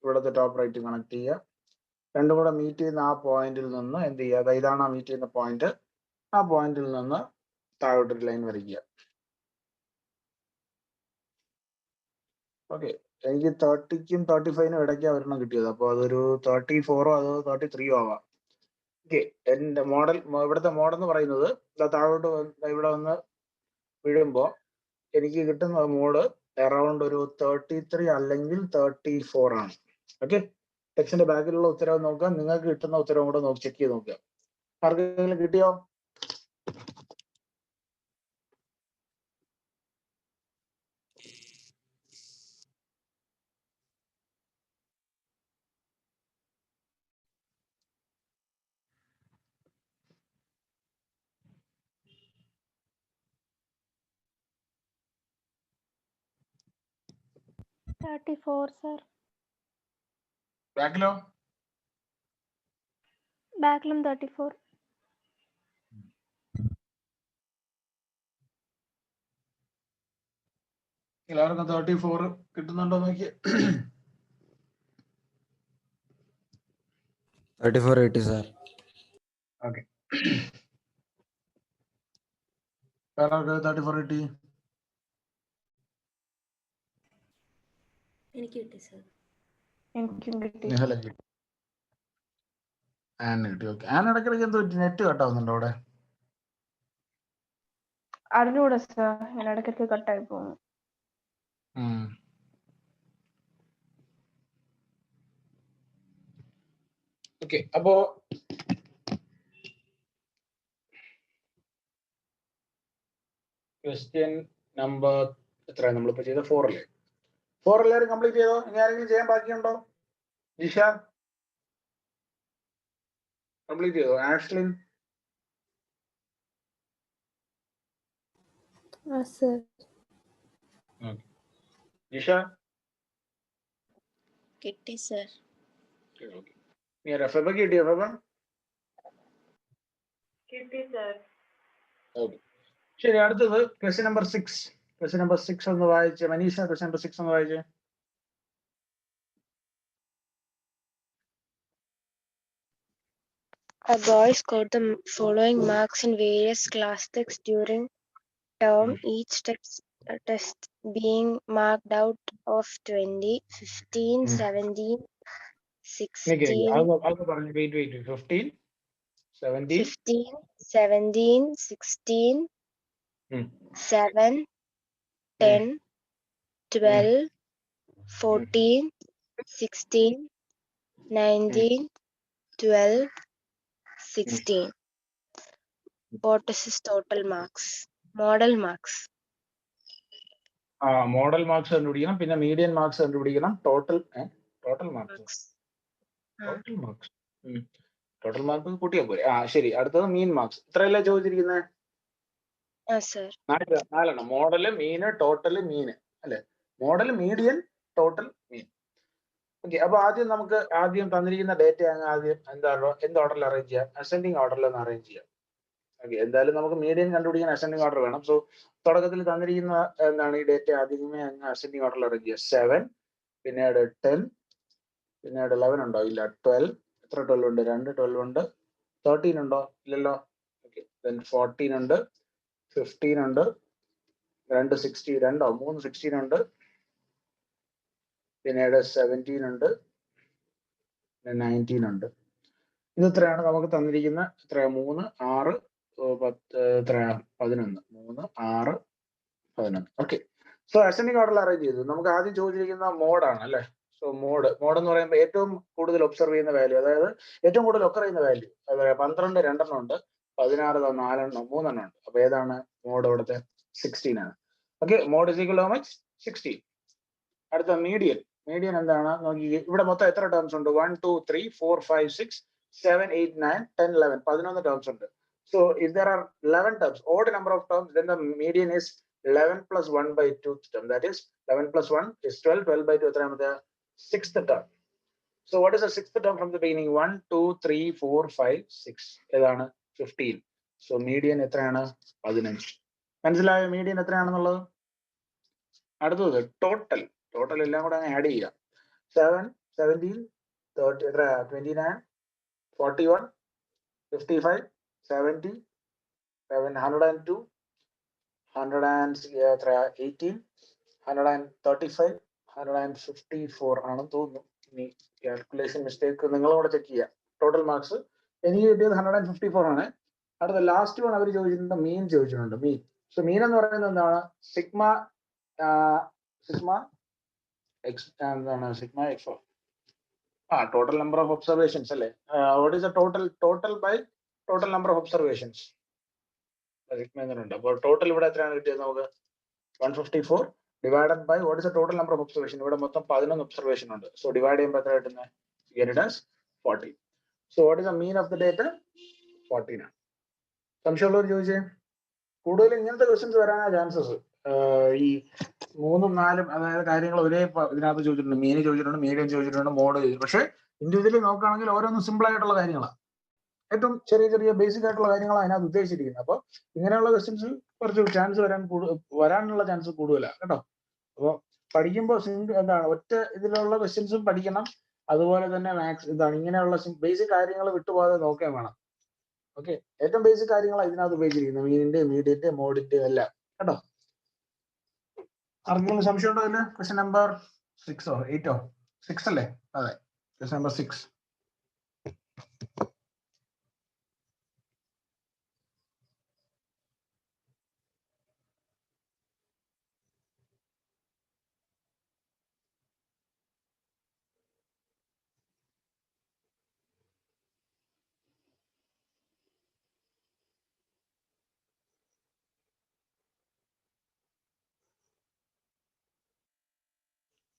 ഇവിടുത്തെ ടോപ്പ് റൈറ്റും കണക്ട് ചെയ്യുക. രണ്ടും കൂടെ മീറ്റ് ചെയ്യുന്ന ആ പോയിന്റിൽ നിന്ന് എന്ത് ചെയ്യുക? ഇതാണ് ആ മീറ്റ് ചെയ്യുന്ന പോയിന്റ്. ആ പോയിന്റിൽ നിന്ന് താഴോട്ടൊരു ലൈൻ വരയ്ക്കുക. ഓക്കെ. എനിക്ക് 30ക്കും 35നും ഇടയ്ക്കാണ് ഒരെണ്ണം കിട്ടിയത്. അപ്പോൾ അതൊരു 34 അതോ 33 ആവാം. ഓക്കെ. എന്റെ മോഡൽ ഇവിടുത്തെ മോഡൽ എന്ന് പറയുന്നത് താഴോട്ട് ഇവിടെ വന്ന് വീഴുമ്പോൾ എനിക്ക് കിട്ടുന്ന മോഡ് അറൗണ്ട് ഒരു 33 അല്ലെങ്കിൽ 34 ആണ്. ഓക്കെ. ടെക്സ്റ്റിന്റെ ബാക്കിലുള്ള ഉത്തരവ് നോക്കുക. നിങ്ങൾക്ക് കിട്ടുന്ന ഉത്തരവും കൂടെ ചെക്ക് ചെയ്ത് നോക്കുക. ആർക്കെങ്കിലും കിട്ടിയോ? $34, sir. ബാക്കിലോ? ബാക്കിലും 34. എല്ലാവർക്കും 34 കിട്ടുന്നുണ്ടോ നോക്കി. 3480 sir. ഓക്കെ. വേറെ ആർക്ക് 34 കിട്ടി? എനിക്ക് കിട്ടി സർ. എനിക്കും കിട്ടി. നിഹല കിട്ടി. ആൻ കിട്ടി. ഓക്കെ. ആൻ ഇടയ്ക്കിടയ്ക്ക് എന്തോ നെറ്റ് കട്ടാവുന്നുണ്ടോ അവിടെ? അറിഞ്ഞൂടാ സർ, ഞാൻ ഇടയ്ക്കൊക്കെ കട്ടായി പോകുന്നു. ഓക്കെ. അപ്പോ ക്വസ്റ്റ്യൻ നമ്പർ എത്ര നമ്മളിപ്പോ ചെയ്ത 4 അല്ലേ? 4 എല്ലാവരും കംപ്ലീറ്റ് ചെയ്തോ? ഇനി ആരെങ്കിലും ചെയ്യാൻ ബാക്കിയുണ്ടോ? ജിഷ കംപ്ലീറ്റ് ചെയ്തോ? ആഷ്ലിൻ? സർ. ജിഷ കിട്ടി സർ. നീ റഫബക്ക് കിട്ടിയോ? റഫബ കിട്ടി സർ. ഓക്കെ. ശരി, അടുത്തത് ക്വസ്റ്റ്യൻ നമ്പർ 6. ക്വസ്റ്റ്യൻ നമ്പർ 6 ഒന്ന് വായിച്ചേ. മനീഷ ക്വസ്റ്റ്യൻ നമ്പർ 6 ഒന്ന് വായിച്ചേ. A boy scored the following marks in various class texts during term, each test being marked out of 20, 15, 17, 16, അത് പറഞ്ഞു. Wait 15, 17, 15, 17, 16, 7, 10, 12, 14, 16, 19, 12, 16. What is his total marks? Model marks. Model marks കണ്ടുപിടിക്കണം, പിന്നെ median marks കണ്ടുപിടിക്കണം, total marks total mark കൂട്ടിയാ പോരെ. ശരി. അടുത്തത് മീൻ marks. ഇത്രയല്ലേ ചോദിച്ചിരിക്കുന്നത്? നാലെണ്ണം. മോഡല്, മീന്, ടോട്ടല്, മീന് അല്ലെ? മോഡൽ, മീഡിയൻ, ടോട്ടൽ, മീൻ. ഓക്കെ. അപ്പൊ ആദ്യം തന്നിരിക്കുന്ന ഡേറ്റ ആദ്യം എന്ത് ഓർഡറിൽ അറേഞ്ച് ചെയ്യാം? അസെൻഡിങ് ഓർഡറിൽ ഒന്ന് അറേഞ്ച് ചെയ്യാം. ഓക്കെ. എന്തായാലും നമുക്ക് മീഡിയൻ കണ്ടുപിടിക്കാൻ അസെൻഡിങ് ഓർഡർ വേണം. സോ തുടക്കത്തിൽ തന്നിരിക്കുന്ന എന്താണ് ഈ ഡേറ്റ ആദ്യമേ അസെൻഡിങ് ഓർഡറിൽ അറേഞ്ച് ചെയ്യുക. 7, പിന്നീട് 10, പിന്നീട് 11 ഉണ്ടോ? ഇല്ല. 12. എത്ര 12 ഉണ്ട്? 2 12 ഉണ്ട്. 13 ഉണ്ടോ? ഇല്ലല്ലോ. ഓക്കെ. 14 ഉണ്ട്, 15 ഉണ്ട്, 2 16 ഉണ്ട്, പിന്നീട് 17 ഉണ്ട്, 19 ഉണ്ട്. ഇത് എത്രയാണ് നമുക്ക് തന്നിരിക്കുന്ന? എത്ര? 3, 6, 10, എത്ര? 11. 3, 6, 11. ഓക്കെ. സോ അസെൻഡിങ് ഓർഡറിൽ അറേഞ്ച് ചെയ്തു. നമുക്ക് ആദ്യം ചോദിച്ചിരിക്കുന്ന മോഡാണ് അല്ലെ? സോ മോഡ് എന്ന് പറയുമ്പോൾ ഏറ്റവും കൂടുതൽ ഒബ്സർവ് ചെയ്യുന്ന വാല്യൂ, അതായത് ഏറ്റവും കൂടുതൽ ഒക്കർ ചെയ്യുന്ന വാല്യൂ. അതായത് 12 2 ഉണ്ട്, 16 4 3 ഉണ്ട്. അപ്പൊ ഏതാണ് മോഡ്? ഇവിടുത്തെ 16 ആണ്. Okay. Mode is equal to how much? 16. അടുത്ത മീഡിയൻ. മീഡിയൻ എന്താണ് നോക്കി. ഇവിടെ മൊത്തം എത്ര ടേംസ് ഉണ്ട്? 1 2 3 4 5 6 7 8 9 10 11 11 ടേംസ് ഉണ്ട്. So if there are 11 terms, odd number of terms, then the median is 11 plus 1 by 2 term. That is 11 plus 1 is 12. 12 by 2 എത്രയാമത്തെ? 6th term. So what is the 6th term from the beginning? 1 2 3 4 5 6. ഏതാണ്? 15. So median എത്രയാണ്? 15. മനസ്സിലായോ median എത്രയാണെന്നുള്ളത്? അടുത്തത് total. Total എല്ലാം കൂടെ അങ്ങ് add ചെയ്യാം. 7 17 30 എത്ര? 29 41 55 70 102 118 135 154 ആണെന്ന് തോന്നുന്നു. ഇനി കാൽക്കുലേഷൻ മിസ്റ്റേക്ക് നിങ്ങളോട് ചെക്ക് ചെയ്യാം. ടോട്ടൽ മാർക്സ് എനിക്ക് കിട്ടിയത് 154 ആണ്. അടുത്ത ലാസ്റ്റ് വൺ അവർ ചോദിച്ചിട്ടുണ്ട്, മീൻ ചോദിച്ചിട്ടുണ്ട്. മീൻ. സോ മീൻ എന്ന് പറയുന്നത് എന്താണ്? സിഗ്മ എക്സ് എന്താണ്? Sigma X. Total number of observations അല്ലേ? What is the total by total number of observations. അപ്പോൾ ടോട്ടൽ ഇവിടെ എത്രയാണ് കിട്ടിയത് നമുക്ക്? 154 divided by what is the total number of observation. ഇവിടെ മൊത്തം 11 ഒബ്സർവേഷൻ ഉണ്ട്. സോ ഡിവൈഡ് ചെയ്യുമ്പോൾ എത്ര കിട്ടുന്നത്? It is 40. So what is the mean of the data? 14 ആണ്. സംശയമുള്ളവർ ചോദിച്ചേ. കൂടുതൽ ഇങ്ങനത്തെ ക്വസ്റ്റ്യൻസ് വരാനാണ് ചാൻസസ്. ഈ 3ഉം 4ഉം അതായത് കാര്യങ്ങൾ ഒരേ ഇതിനകത്ത് ചോദിച്ചിട്ടുണ്ട്. മീന് ചോദിച്ചിട്ടുണ്ട്, മീഡിയം ചോദിച്ചിട്ടുണ്ട്, മോഡ് ചോദിച്ചിട്ടുണ്ട്. പക്ഷെ ഇൻഡിവിജ്വലി നോക്കുകയാണെങ്കിൽ ഓരോന്നും സിമ്പിൾ ആയിട്ടുള്ള കാര്യങ്ങളാണ്, ഏറ്റവും ചെറിയ ചെറിയ ബേസിക് ആയിട്ടുള്ള കാര്യങ്ങളാണ് അതിനകത്ത് ഉദ്ദേശിച്ചിരിക്കുന്നത്. അപ്പോൾ ഇങ്ങനെയുള്ള ക്വസ്റ്റ്യൻസ് കുറച്ച് ചാൻസ് വരാനുള്ള ചാൻസ് കൂടുതലാണ് കേട്ടോ. അപ്പോൾ പഠിക്കുമ്പോൾ എന്താണ് ഒറ്റ ഇതിലുള്ള ക്വസ്റ്റ്യൻസും പഠിക്കണം, അതുപോലെ തന്നെ മാത്സ് ഇതാണ് ഇങ്ങനെയുള്ള ബേസിക് കാര്യങ്ങൾ വിട്ടുപോകാതെ നോക്കുകയും വേണം. ഓക്കെ, ഏറ്റവും ബേസിക് കാര്യങ്ങളാണ് ഇതിനകത്ത് ഉപയോഗിച്ചിരിക്കുന്നത്, മീനിന്റെ, മീഡിയന്റെ, മോഡിന്റെ എല്ലാം കേട്ടോ. ആർക്കെങ്കിലും സംശയം ഉണ്ടോ ഇതില്? ക്വസ്റ്റ്യൻ നമ്പർ 6 or 8 6 അല്ലേ? അതെ, ക്വസ്റ്റ്യൻ നമ്പർ 6.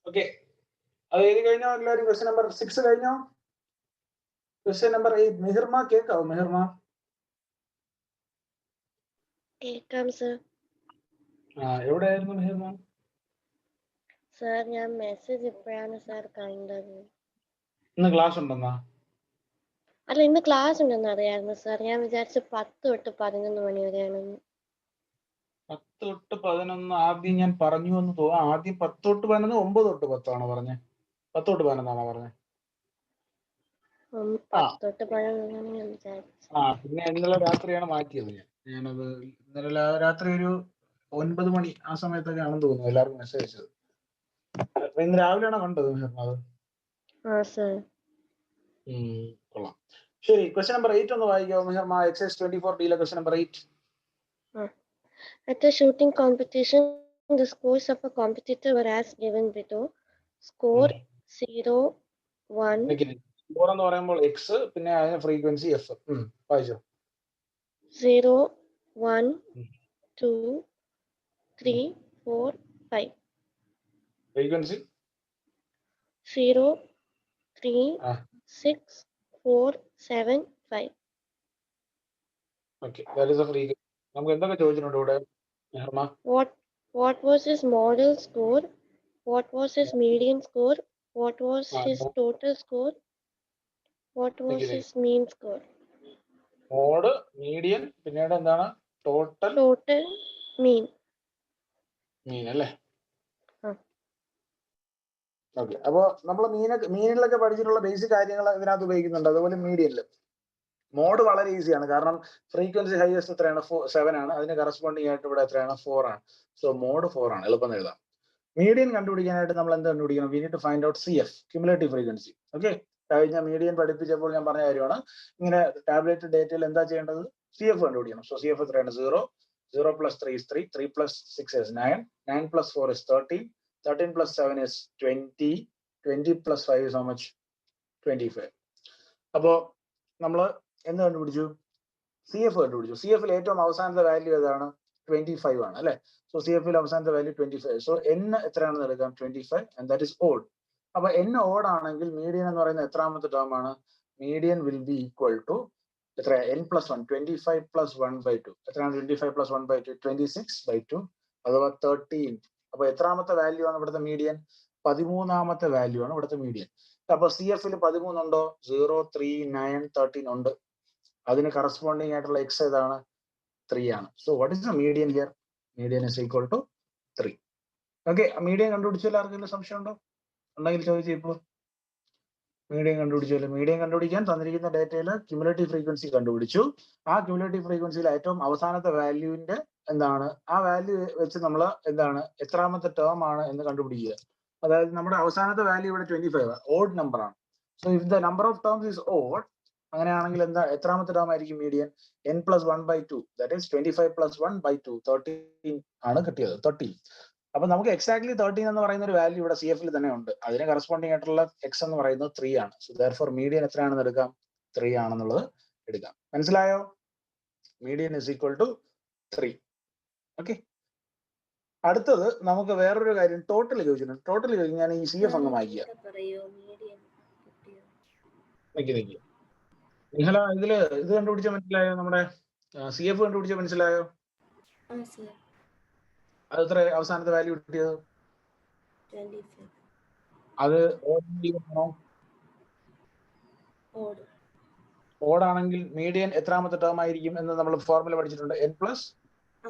ഓക്കെ, അത് എഴുതി കഴിഞ്ഞോ എല്ലാവരും? ക്വസ്റ്റ്യൻ നമ്പർ 6 കഴിഞ്ഞോ? ക്വസ്റ്റ്യൻ നമ്പർ 8 മെഹിർമ കേൾക്കാവോ? മെഹിർമ കേൾക്കാം സർ. എവിടെയായിരുന്നു മെഹിർമ? സർ ഞാൻ മെസ്സേജ് ഇപ്പോഴാണ് സർ കണ്ടത്. ഇന്ന് ക്ലാസ് ഉണ്ടെന്നാ? അല്ല, ഇന്ന് ക്ലാസ് ഉണ്ടെന്ന് അറിയായിരുന്നു സർ. ഞാൻ വിചാരിച്ചു 10 തൊട്ട് 11 മണി വരെയാണെന്ന്. 10 തൊട്ട് 11 ആദ്യം ഞാൻ പറഞ്ഞു എന്ന് തോന്നുന്നു. ആദ്യം 10 തൊട്ട് 11, 9 തൊട്ട് 10 ആണോ പറഞ്ഞത്? 10 തൊട്ട് 11 ആണോ പറഞ്ഞത്? 10 തൊട്ട് 11 ഞാൻ വിചാരിച്ചു. പിന്നെ ഇന്നലെ രാത്രിയാണ് മാറ്റിയത്. ഞാനത് ഇന്നലെ രാത്രി ഒരു 9 മണി ആ സമയത്തൊക്കെ ആണെന്ന് തോന്നുന്നു എല്ലാവർക്കും മെസ്സേജ് അയച്ചത്. അപ്പൊ ഇന്ന് രാവിലെയാണോ കണ്ടത് അത്? സർ. കൊള്ളാം. ശരി, ക്വസ്റ്റ്യൻ നമ്പർ 8 ഒന്ന് വായിക്കാമോ മെഹർമ? Exercise 24D question number 8. At a shooting competition, the scores of a competitor were as given below. Score 0, 1. Score എന്ന് പറയുമ്പോൾ എക്സ്, പിന്നെ അതിന് ഫ്രീക്വൻസി എഫ്. വായിച്ചോ. 0, 1, 2, 3, 4, 5. Frequency 0, 3, 6, 4, 7, 5. Okay, that is A frequency. നമുക്ക് എന്തൊക്കെ ചോദിച്ചിട്ടുണ്ട് ഇവിടെ മെഹർമ? What was his model score? What was his median score? What was his total score? What was his mean score? Mode, median, പിന്നീട് എന്താണ്? Total മീൻ അല്ലേ? Okay, അപ്പൊ നമ്മൾ മീനിലൊക്കെ പഠിച്ചിട്ടുള്ള ബേസിക് കാര്യങ്ങൾ ഇതിനകത്ത് ഉപയോഗിക്കുന്നുണ്ട്. അതുപോലെ മീഡിയനിൽ മോഡ് വളരെ ഈസിയാണ്, കാരണം ഫ്രീക്വൻസി ഹൈയസ്റ്റ് എത്രയാണ്? 7 ആണ്. അതിന് കറസ്പോണ്ടിങ് ആയിട്ട് ഇവിടെ എത്രയാണ്? 4 ആണ്. സോ മോഡ് 4 ആണ്, എളുപ്പം എഴുതാം. മീഡിയൻ കണ്ടുപിടിക്കാനായിട്ട് നമ്മൾ എന്ത് കണ്ടുപിടിക്കണം? We need to find out CF, cumulative frequency. Okay, കഴിഞ്ഞ മീഡിയൻ പഠിപ്പിച്ചപ്പോൾ ഞാൻ പറഞ്ഞ കാര്യമാണ്. ഇങ്ങനെ ടാബ്ലറ്റ് ഡേറ്റയിൽ എന്താ ചെയ്യേണ്ടത്? CF കണ്ടുപിടിക്കണം. സോ CF എത്രയാണ്? 0, 0 plus 3 is 3, 3 plus 6 is 9, 9 plus 4 is 13, 13 plus 7 is 20, 20 plus 5 is how much? 25. അപ്പോ നമ്മള് എന്ത് കണ്ടുപിടിച്ചു? CF കണ്ടുപിടിച്ചു. CF-ൽ ഏറ്റവും അവസാനത്തെ വാല്യൂ ഏതാണ്? 25 ആണ് അല്ലെ? സോ CF-ൽ അവസാനത്തെ വാല്യൂ 25. സോ N എത്രയാണെന്ന് എടുക്കാം? 25, and that is odd. അപ്പൊ N odd ആണെങ്കിൽ മീഡിയൻ എന്ന് പറയുന്ന എത്രാമത്തെ ടേം ആണ്? Median will be equal to എത്ര? N plus 1, 25 plus 1/2. എത്രയാണ് 25 plus 1/2? 26/2 അഥവാ 13. അപ്പൊ എത്രാമത്തെ വാല്യൂ ആണ് ഇവിടുത്തെ മീഡിയൻ? 13ാമത്തെ വാല്യൂ ആണ് ഇവിടുത്തെ മീഡിയൻ. അപ്പൊ CF-ൽ 13 ഉണ്ടോ? 0, 3, 9, 13 ഉണ്ട്. അതിന് കറസ്പോണ്ടിങ് ആയിട്ടുള്ള എക്സ് ഏതാണ്? 3 ആണ്. So what is the median here? Median is equal to 3. Okay, median കണ്ടുപിടിച്ചാൽ ആർക്കെങ്കിലും സംശയം ഉണ്ടോ? ഉണ്ടെങ്കിൽ ചോദിച്ചു. ഇപ്പോൾ മീഡിയൻ കണ്ടുപിടിച്ചല്ലോ. മീഡിയൻ കണ്ടുപിടിക്കാൻ തന്നിരിക്കുന്ന ഡേറ്റയിൽ ക്യുമുലേറ്റീവ് ഫ്രീക്വൻസി കണ്ടുപിടിച്ചു. ആ ക്യുമുലേറ്റീവ് ഫ്രീക്വൻസിയിൽ ഏറ്റവും അവസാനത്തെ വാല്യൂവിന്റെ എന്താണ്? ആ വാല്യൂ വെച്ച് നമ്മൾ എന്താണ് എത്രാമത്തെ ടേം ആണ് എന്ന് കണ്ടുപിടിക്കുക. അതായത് നമ്മുടെ അവസാനത്തെ വാല്യൂ ഇവിടെ 25 ഓഡ് നമ്പർ ആണ്. So if the number of terms is odd, അങ്ങനെയാണെങ്കിൽ എന്താ എത്രാമത്തെ ടേം ആയിരിക്കും median? N plus 1/2, that is 25 plus 1/2, 13 ആണ് കിട്ടിയത്. 13. അപ്പൊ നമുക്ക് എക്സാക്ട്ലി 13 എന്ന് പറയുന്ന ഒരു വാല്യൂ ഇവിടെ CF-ൽ തന്നെ ഉണ്ട്. അതിന് കറസ്പോണ്ടിങ് ആയിട്ടുള്ള എക്സ് എന്ന് പറയുന്നത് 3 ആണ്. സോ ദെയർഫോർ മീഡിയൻ എത്രയാണെന്ന് എടുക്കാം? 3 ആണെന്നുള്ളത് എടുക്കാം. മനസ്സിലായോ? Median is equal to 3. Okay, അടുത്തത് നമുക്ക് വേറൊരു കാര്യം ടോട്ടൽ ചോദിച്ചിട്ടുണ്ട്. ടോട്ടൽ ചോദിക്കും. ഞാൻ ഈ CF അങ്ങ് വായിക്കുക. നിങ്ങള ഇതില് ഇത് കണ്ടുപിടിച്ച മനസ്സിലായോ? നമ്മുടെ CF കണ്ടുപിടിച്ച മനസ്സിലായോ? അത് എത്ര അവസാനത്തെ വാല്യൂ കിട്ടിയത്? അത് ഓഡ് ഓടാണെങ്കിൽ മീഡിയൻ എത്രാമത്തെ ടേം ആയിരിക്കും എന്ന് നമ്മൾ ഫോർമുല പഠിച്ചിട്ടുണ്ട്. n പ്ലസ് ആ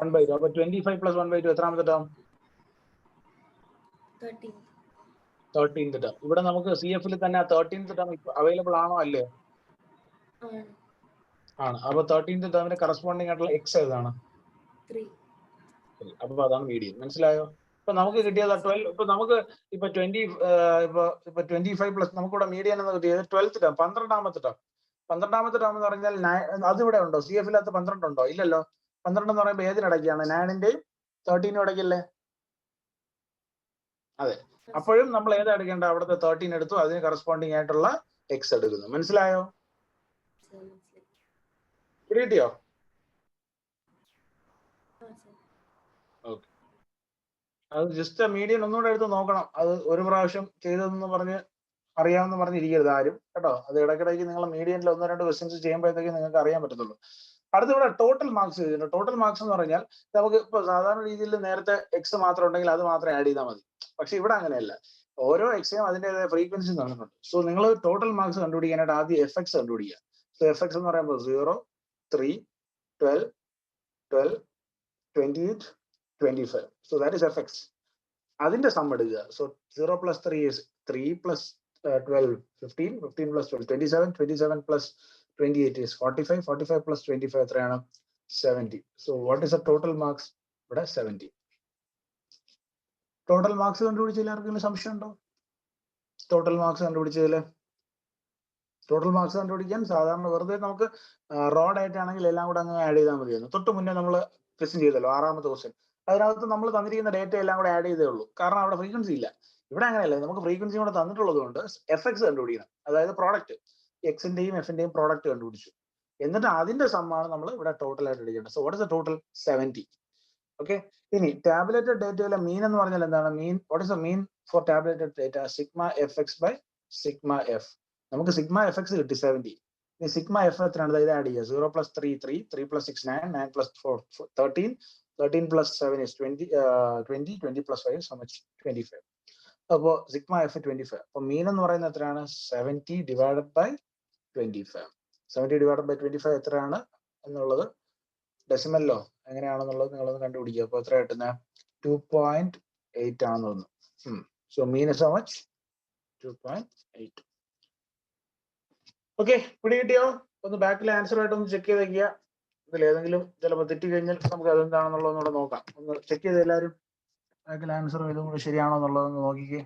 1/2. അപ്പൊ 25 പ്ലസ് 1/2 എത്രാമത്തെ ടേം? 13th term. ഇവിടെ നമുക്ക് CF-ൽ തന്നെ 13th ടേം അവൈലബിൾ ആണോ അല്ലേ? ആണ്. അപ്പൊ 13th ടേമിന് കറസ്പോണ്ടിങ് ആയിട്ടുള്ള എക്സ് ഏതാണ്? 3. അപ്പൊ അതാണ് മീഡിയൻ. മനസ്സിലായോ? ഇപ്പൊ നമുക്ക് കിട്ടിയത് 12. ഇപ്പൊ നമുക്ക് ഇപ്പൊ 20 ഇപ്പൊ 25 പ്ലസ് നമുക്കിവിടെ മീഡിയൻ എന്ന് കിട്ടിയത് 12th ടേം, 12ാമത്തെ ടേം. 12ാമത്തെ ടേം എന്ന് പറഞ്ഞാൽ അതിവിടെ ഉണ്ടോ? CF-ൽ 12 ഉണ്ടോ? ഇല്ലല്ലോ. 12 എന്ന് പറയുമ്പോൾ ഏതിനിടയ്ക്കാണ്? 9ന്റെയും 13നും ഇടയ്ക്കല്ലേ? അതെ. അപ്പോഴും നമ്മൾ ഏതാ എടുക്കേണ്ട? അവിടുത്തെ 13 എടുത്തു, അതിന് കറസ്പോണ്ടിങ് ആയിട്ടുള്ള എക്സ് എടുക്കുന്നു. മനസ്സിലായോ? കിട്ടിയോ? ഓക്കെ. അത് ജസ്റ്റ് മീഡിയൻ ഒന്നുകൂടെ എടുത്ത് നോക്കണം. അത് ഒരു പ്രാവശ്യം ചെയ്തതെന്ന് പറഞ്ഞ് അറിയാമെന്ന് പറഞ്ഞിരിക്കരുത് ആരും, കേട്ടോ. അത് ഇടയ്ക്കിടയ്ക്ക് നിങ്ങൾ മീഡിയനിൽ 1-2 ക്വസ്റ്റ്യൻസ് ചെയ്യുമ്പോഴത്തേക്ക് നിങ്ങൾക്ക് അറിയാൻ പറ്റത്തുള്ളൂ. അടുത്ത ഇവിടെ ടോട്ടൽ മാർക്സ് ചെയ്തിട്ടുണ്ട്. ടോട്ടൽ മാർക്സ് എന്ന് പറഞ്ഞാൽ നമുക്ക് ഇപ്പൊ സാധാരണ രീതിയിൽ നേരത്തെ എക്സ് മാത്രം ഉണ്ടെങ്കിൽ അത് മാത്രം ആഡ് ചെയ്താൽ മതി. പക്ഷെ ഇവിടെ അങ്ങനെയല്ല. ഓരോ എക്സിനും അതിൻ്റെതായ ഫ്രീക്വൻസി തന്നിട്ടുണ്ട്. സോ നിങ്ങൾ ടോട്ടൽ മാർക്സ് കണ്ടുപിടിക്കാനായിട്ട് ആദ്യം എഫ് കണ്ടുപിടിക്കുക. സോ എഫ് എന്ന് പറയുമ്പോൾ 0, 3, 12, 12, 28, 25. So that is F X. അതിന്റെ സം എടുക്കുക. സോ 0 + 3 is 3 + 12 15, 15 + 12 27, 27 + 28 is 45, 45 + 25 എത്രയാണ്? 70. So what is the total marks? ഇവിടെ 70. ടോട്ടൽ മാർക്സ് കണ്ടുപിടിച്ചതിൽ ആർക്കെങ്കിലും സംശയം ഉണ്ടോ? ടോട്ടൽ മാർക്സ് കണ്ടുപിടിച്ചതിൽ ടോട്ടൽ മാർക്സ് കണ്ടുപിടിക്കാൻ സാധാരണ വെറുതെ നമുക്ക് റോഡ് ആയിട്ടാണെങ്കിൽ എല്ലാം കൂടെ അങ്ങ് ആഡ് ചെയ്താൽ മതിയായിരുന്നു. തൊട്ട് മുന്നേ നമ്മൾ ക്വസ്റ്റ്യൻ ചെയ്തല്ലോ, 6ാമത്തെ ക്വസ്റ്റ്യൻ. അതിനകത്ത് നമ്മൾ തന്നിരിക്കുന്ന ഡേറ്റ എല്ലാം കൂടെ ആഡ് ചെയ്തേ ഉള്ളൂ. കാരണം അവിടെ ഫ്രീക്വൻസി ഇല്ല. ഇവിടെ അങ്ങനെയല്ല, നമുക്ക് ഫ്രീക്വൻസി കൂടെ തന്നിട്ടുള്ളത് കൊണ്ട് എഫ് കണ്ടുപിടിക്കണം. അതായത് പ്രോഡക്റ്റ്, എക്സിന്റെയും എഫിന്റെയും പ്രോഡക്റ്റ് കണ്ടുപിടിച്ചു. എന്നിട്ട് അതിന്റെ സമ്മാണ് നമ്മൾ ഇവിടെ ടോട്ടൽ ആയിട്ട് എടുക്കേണ്ടത്. So what is the total? 70. Okay. ഇനി ടാബുലേറ്റഡ് ഡേറ്റയിലെ മീൻ എന്ന് പറഞ്ഞാൽ എന്താണ്? Mean, what is the mean for tabulated data? Sigma FX/. Sigma F. നമുക്ക് സിഗ്മ FX കിട്ടി 70. ഇനി സിഗ്മ F എത്രയാണ്? ഇത് ആഡ് ചെയ്യുക. 0 + 3 3, 3 + 6 9, 9 + 4 13, 13 + 7 is 20, 20, 20 + 5 is how much? 25. അപ്പോൾ സിഗ്മ F 25. അപ്പൊ മീൻ എന്ന് പറയുന്നത് എത്രയാണ്? 70 ഡിവൈഡഡ് ബൈ 25. 70 ഡിവൈഡഡ് ബൈ 25 എത്രയാണ് എന്നുള്ളത് ഡെസിമലിലോ എങ്ങനെയാണെന്നുള്ളത് നിങ്ങളൊന്ന് കണ്ടുപിടിക്കുക. അപ്പൊ എത്ര കിട്ടുന്നത്? 2.8 ആണെന്ന് തോന്നുന്നു. So mean is how much? 2.8. Okay, പിടി കിട്ടിയോ? ഒന്ന് ബാക്കിലെ ആൻസർ ആയിട്ട് ഒന്ന് ചെക്ക് ചെയ്ത് വെക്കുക. ഇതിൽ ഏതെങ്കിലും ചിലപ്പോൾ തെറ്റി കഴിഞ്ഞാൽ നമുക്ക് അതെന്താണെന്നുള്ളതൊന്നുകൂടെ നോക്കാം. ഒന്ന് ചെക്ക് ചെയ്ത് എല്ലാവരും ബാക്കിലെ ആൻസർ ഇതും കൂടെ ശരിയാണോ എന്നുള്ളതൊന്ന് നോക്കിക്കേ.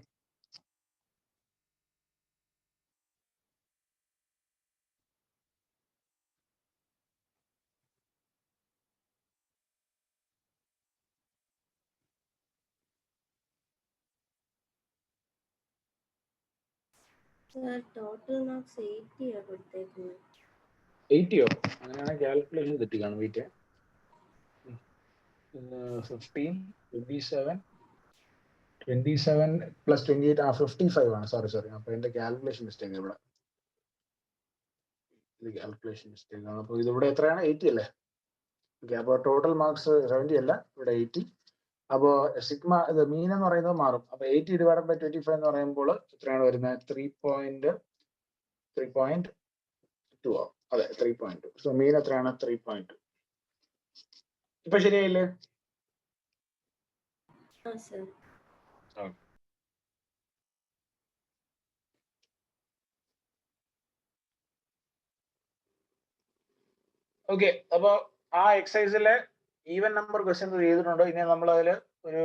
ടോട്ടൽ മാർക്സ് 80 ആണ് കൊടുത്തേക്കുന്നത്. 80യോ? അങ്ങനെയാണെങ്കിൽ കാൽക്കുലേഷൻ തെറ്റി കാണും. വെയിറ്റ്. 15, 27, 27 + 28 55 ആണ്. സോറി. അപ്പൊ എന്റെ കാൽക്കുലേഷൻ മിസ്റ്റേക്ക് ഇവിടെ. ഇത് കാൽക്കുലേഷൻ മിസ്റ്റേക്ക് ആണ്. അപ്പൊ ഇതിവിടെ എത്രയാണ്? 80 അല്ലേ? ഓക്കെ. അപ്പൊ ടോട്ടൽ മാർക്സ് 70 അല്ല, ഇവിടെ 80. അപ്പോ സിഗ്മ ഇത് മീൻ എന്ന് പറയുന്നത് മാറും. അപ്പൊ 80 ഡിവൈഡഡ് ബൈ 25 എന്ന് പറയുമ്പോൾ എത്രയാണ് വരുന്നത്? 3.2. അതെ, 3.2. സോ മീൻ എത്രയാണ്? 3.2. ഇപ്പൊ ശരിയായില്ലേ? ഓക്കെ. അപ്പൊ ആ എക്സസൈസിലെ ഈവൻ നമ്പർ ക്വസ്റ്റ്യൻസ് ചെയ്തിട്ടുണ്ടോ? ഇനി നമ്മൾ അതിൽ ഒരു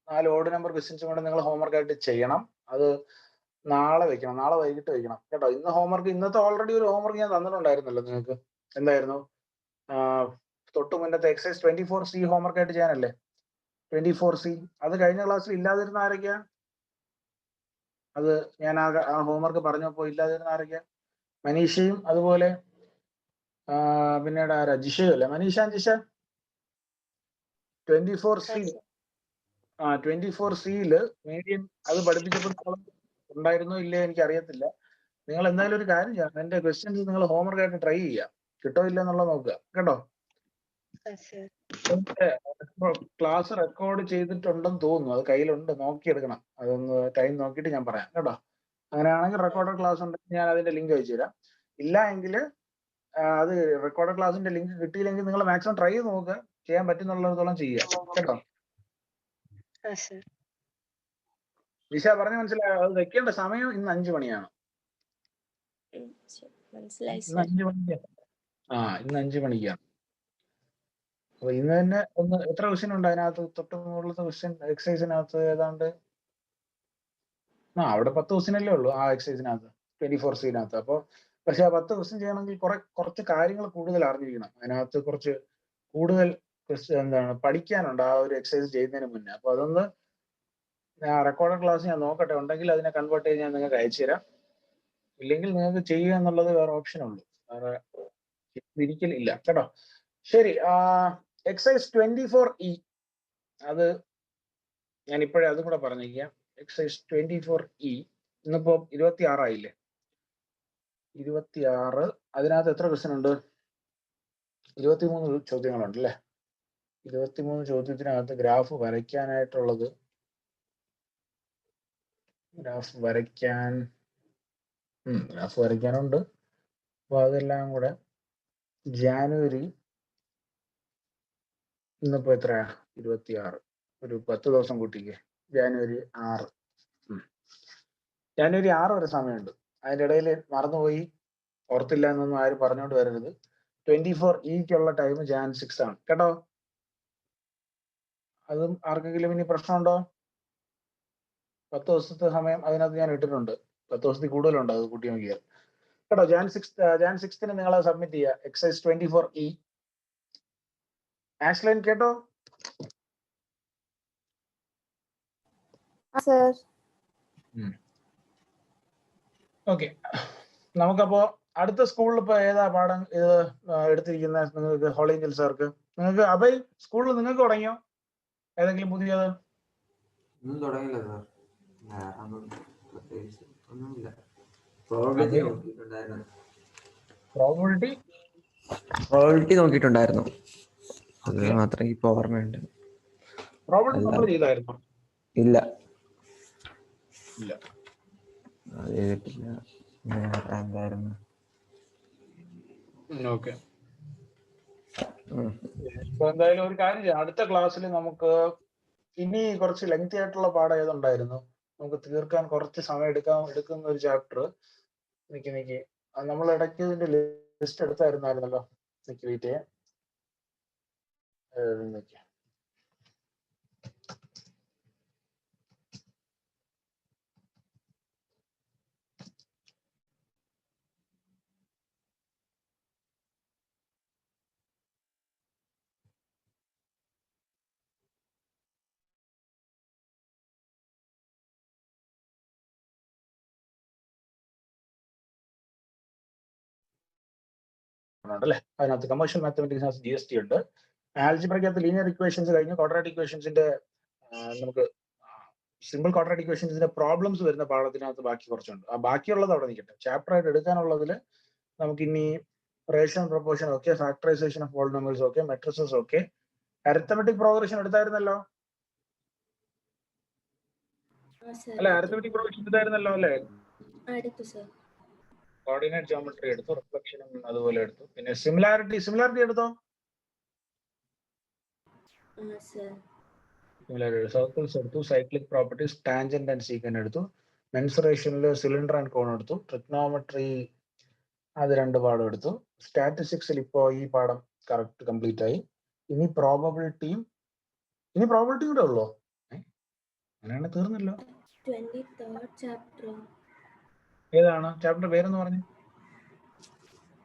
4 ഓഡ് നമ്പർ ക്വസ്റ്റ്യൻസും കൂടെ നിങ്ങൾ ഹോംവർക്ക് ആയിട്ട് ചെയ്യണം. അത് നാളെ വെക്കണം, നാളെ വൈകിട്ട് വെക്കണം, കേട്ടോ. ഇന്ന് ഹോംവർക്ക്, ഇന്നത്തെ ഓൾറെഡി ഒരു ഹോംവർക്ക് ഞാൻ തന്നിട്ടുണ്ടായിരുന്നല്ലോ നിങ്ങൾക്ക്. എന്തായിരുന്നു? തൊട്ട് മുന്നത്തെ എക്സസൈസ് 24C ഹോംവർക്ക് ആയിട്ട് ചെയ്യാനല്ലേ? 24C. അത് കഴിഞ്ഞ ക്ലാസ്സിൽ ഇല്ലാതിരുന്ന ആരൊക്കെയാ? അത് ഞാൻ ആ ഹോംവർക്ക് പറഞ്ഞപ്പോ ഇല്ലാതിരുന്ന ആരൊക്കെയാ? മനീഷയും അതുപോലെ പിന്നീട് ആരാ? ജിഷയും അല്ലേ? മനീഷ, ജിഷ. 24C. 24Cയില് മീഡിയൻ അത് പഠിപ്പിച്ചപ്പോൾ ഉണ്ടായിരുന്നോ ഇല്ലേ എനിക്ക് അറിയത്തില്ല. നിങ്ങൾ എന്തായാലും ഒരു കാര്യം ചെയ്യാം, എന്റെ ക്വസ്റ്റ്യൻസ് നിങ്ങൾ ഹോംവർക്ക് ആയിട്ട് ട്രൈ ചെയ്യുക. കിട്ടോ ഇല്ല എന്നുള്ളത് നോക്കുക, കേട്ടോ. ക്ലാസ് റെക്കോർഡ് ചെയ്തിട്ടുണ്ടെന്ന് തോന്നുന്നു. അത് കയ്യിലുണ്ട്, നോക്കിയെടുക്കണം. അതൊന്ന് ടൈം നോക്കിയിട്ട് ഞാൻ പറയാം, കേട്ടോ. അങ്ങനെയാണെങ്കിൽ റെക്കോർഡഡ് ക്ലാസ് ഉണ്ടെങ്കിൽ ഞാൻ അതിന്റെ ലിങ്ക് അയച്ചു തരാം. ഇല്ല എങ്കിൽ അത് റെക്കോർഡഡ് ക്ലാസിന്റെ ലിങ്ക് കിട്ടിയില്ലെങ്കിൽ നിങ്ങൾ മാക്സിമം ട്രൈ ചെയ്ത് നോക്കുക, ചെയ്യാൻ പറ്റുന്നുള്ളിടത്തോളം ചെയ്യുക കേട്ടോ. വിശ പറഞ്ഞ മനസ്സിലായോ? അത് വെക്കേണ്ട സമയം ഇന്ന് 5 മണിയാണ്. മനസ്സിലായി ഇന്ന് 5 മണിക്കാണ്. ഇന്ന് 5 മണിക്കാണ്. അപ്പൊ ഇന്ന് തന്നെ ഒന്ന് എത്ര ക്വസ്റ്റ്യൻ ഉണ്ട് അതിനകത്ത്? തൊട്ട് മുകളിലത്തെ ക്വസ്റ്റ്യൻ എക്സസൈസിനകത്ത് ഏതാണ്ട് അവിടെ 10 ക്വസ്റ്റ്യൻ ഉള്ളൂ ആ എക്സസൈസിനകത്ത് 24C അപ്പൊ പക്ഷെ ആ 10 ക്വസ്റ്റ്യൻ ചെയ്യണമെങ്കിൽ കുറച്ച് കാര്യങ്ങൾ കൂടുതൽ അറിഞ്ഞിരിക്കണം. അതിനകത്ത് കുറച്ച് കൂടുതൽ എന്താണ് പഠിക്കാനുണ്ട് ആ ഒരു എക്സസൈസ് ചെയ്യുന്നതിന് മുന്നേ. അപ്പൊ അതൊന്ന് റെക്കോർഡഡ് ക്ലാസ് ഞാൻ നോക്കട്ടെ, ഉണ്ടെങ്കിൽ അതിനെ കൺവേർട്ട് ചെയ്ത് ഞാൻ നിങ്ങൾക്ക് അയച്ചു തരാം. ഇല്ലെങ്കിൽ നിങ്ങൾക്ക് ചെയ്യുക എന്നുള്ളത് വേറെ ഓപ്ഷൻ ഉള്ളൂ, വേറെ ഇരിക്കലില്ല കേട്ടോ. ശരി, എക്സസൈസ് 24E അത് ഞാൻ ഇപ്പോഴേ അതും കൂടെ പറഞ്ഞിരിക്കാം. എക്സസൈസ് 24E ഇന്നിപ്പോ 26 ആയില്ലേ? 26. അതിനകത്ത് എത്ര ക്വസ്റ്റ്യൻ ഉണ്ട്? 23 ചോദ്യങ്ങളുണ്ട് അല്ലേ? 23 ചോദ്യത്തിനകത്ത് ഗ്രാഫ് വരയ്ക്കാനായിട്ടുള്ളത്, ഗ്രാഫ് വരയ്ക്കാനുണ്ട്. അപ്പൊ അതെല്ലാം കൂടെ ജാനുവരി ഇന്നിപ്പോ എത്രയാ? 26. ഒരു 10 ദിവസം കൂട്ടിക്കേ. ജാനുവരി 6. ജാനുവരി 6 വരെ സമയമുണ്ട്. അതിന്റെ ഇടയിൽ മറന്നുപോയി, ഓർത്തില്ല എന്നൊന്നും ആരും പറഞ്ഞോണ്ട് വരരുത്. 24Eക്കുള്ള ടൈം Jan 6 ആണ് കേട്ടോ. അതും ആർക്കെങ്കിലും ഇനി പ്രശ്നമുണ്ടോ? 10 ദിവസത്തെ സമയം അതിനകത്ത് ഞാൻ ഇട്ടിട്ടുണ്ട്. 10 ദിവസത്തിൽ കൂടുതലുണ്ട്, അത് കൂട്ടി നോക്കിയാൽ കേട്ടോ. Jan 6 നിങ്ങൾ സബ്മിറ്റ് ചെയ്യുക എക്സസൈസ് 24E. ആഷ്ലൈൻ കേട്ടോ? സർ. ഓക്കെ, നമുക്കപ്പോ അടുത്ത സ്കൂളിൽ ഇപ്പൊ ഏതാ പാഠം ഇത് എടുത്തിരിക്കുന്ന നിങ്ങൾക്ക്? ഹോളി ഏഞ്ചൽ സാർക്ക് നിങ്ങൾക്ക് അഭയ് സ്കൂളിൽ നിങ്ങൾക്ക് തുടങ്ങിയോ ഏതെങ്കിലും പുതിയത്? ഒന്നും തുടങ്ങിയില്ല സാർ. പ്രത്യേകിച്ച് ഒന്നുമില്ല. പ്രോബിലിറ്റി നോക്കിയിട്ടുണ്ടായിരുന്നു, അത് മാത്രമേ ഇപ്പൊ ഓർമ്മയുണ്ട്. ചെയ്തായിരുന്നു? ഇല്ല, ഇല്ല, അത് ചെയ്തിട്ടില്ല. എന്തായിരുന്നു? ഓക്കെ. ഇപ്പൊ എന്തായാലും ഒരു കാര്യം ചെയ്യാം, അടുത്ത ക്ലാസ്സിൽ നമുക്ക് ഇനി കുറച്ച് ലെങ്തി ആയിട്ടുള്ള പാഠം ഏതുണ്ടായിരുന്നു നമുക്ക് തീർക്കാൻ കുറച്ച് സമയം എടുക്കുന്ന ഒരു ചാപ്റ്റർ. നിക്ക് നമ്മൾ ഇടയ്ക്ക് ഇതിന്റെ ലിസ്റ്റ് എടുത്തായിരുന്നല്ലോ. വെയിറ്റ് ചെയ്യാം. ല്ലേ, അതിനകത്ത് കമേഴ്ഷ്യൽ മാത്തമാറ്റിക്സിനകത്ത് GST ഉണ്ട്. ആൽജിബ്രയ്ക്കകത്ത് ലീനിയർ ഇക്വേഷൻസ് കഴിഞ്ഞ് ക്വാഡ്രാറ്റിക് ഇക്വേഷൻസിന്റെ നമുക്ക് സിമ്പിൾ ക്വാഡ്രാറ്റിക് ഇക്വേഷൻസിന്റെ പ്രോബ്ലംസ് വരുന്ന പാഠത്തിനകത്ത് ബാക്കി കുറച്ചുണ്ട്. ആ ബാക്കിയുള്ളത് അവിടെ നിൽക്കട്ടെ. ചാപ്റ്റർ ആയിട്ട് എടുക്കാനുള്ളതിൽ നമുക്ക് ഇനി റേഷൻ proportion okay, factorization of whole numbers okay, matrices okay, arithmetic progression എടുത്തായിരുന്നല്ലോ അല്ലെ? അരിത്തമെറ്റിക് പ്രോഗ്രഷൻ എടുത്തായിരുന്നല്ലോ അല്ലേ? കോർഡിനേറ്റ് ജോമെട്രി എടുത്തു, റിഫ്ലക്ഷനും അതുപോലെ എടുത്തു. പിന്നെ സിമിലാരിറ്റി എടുത്തോ? സർക്കിൾസ് എടുത്തു, cyclic properties, tangent and secant എടുത്തു, മെൻസുറേഷനിൽ സിലിണ്ടർ ആൻഡ് കോൺ എടുത്തു, ട്രിഗ്നോമെട്രി അത് 2 പാഠം എടുത്തു, സ്റ്റാറ്റിസ്റ്റിക്സിൽ ഇപ്പോ ഈ പാഠം കറക്റ്റ് കംപ്ലീറ്റ് ആയി. ഇനി പ്രോബബിലിറ്റിയും കൂടെ ഉള്ളോ? അങ്ങനെയാണ് തീർന്നല്ലോ. ഏതാണ് ചാപ്റ്റർ പേരെന്ന് പറഞ്ഞു?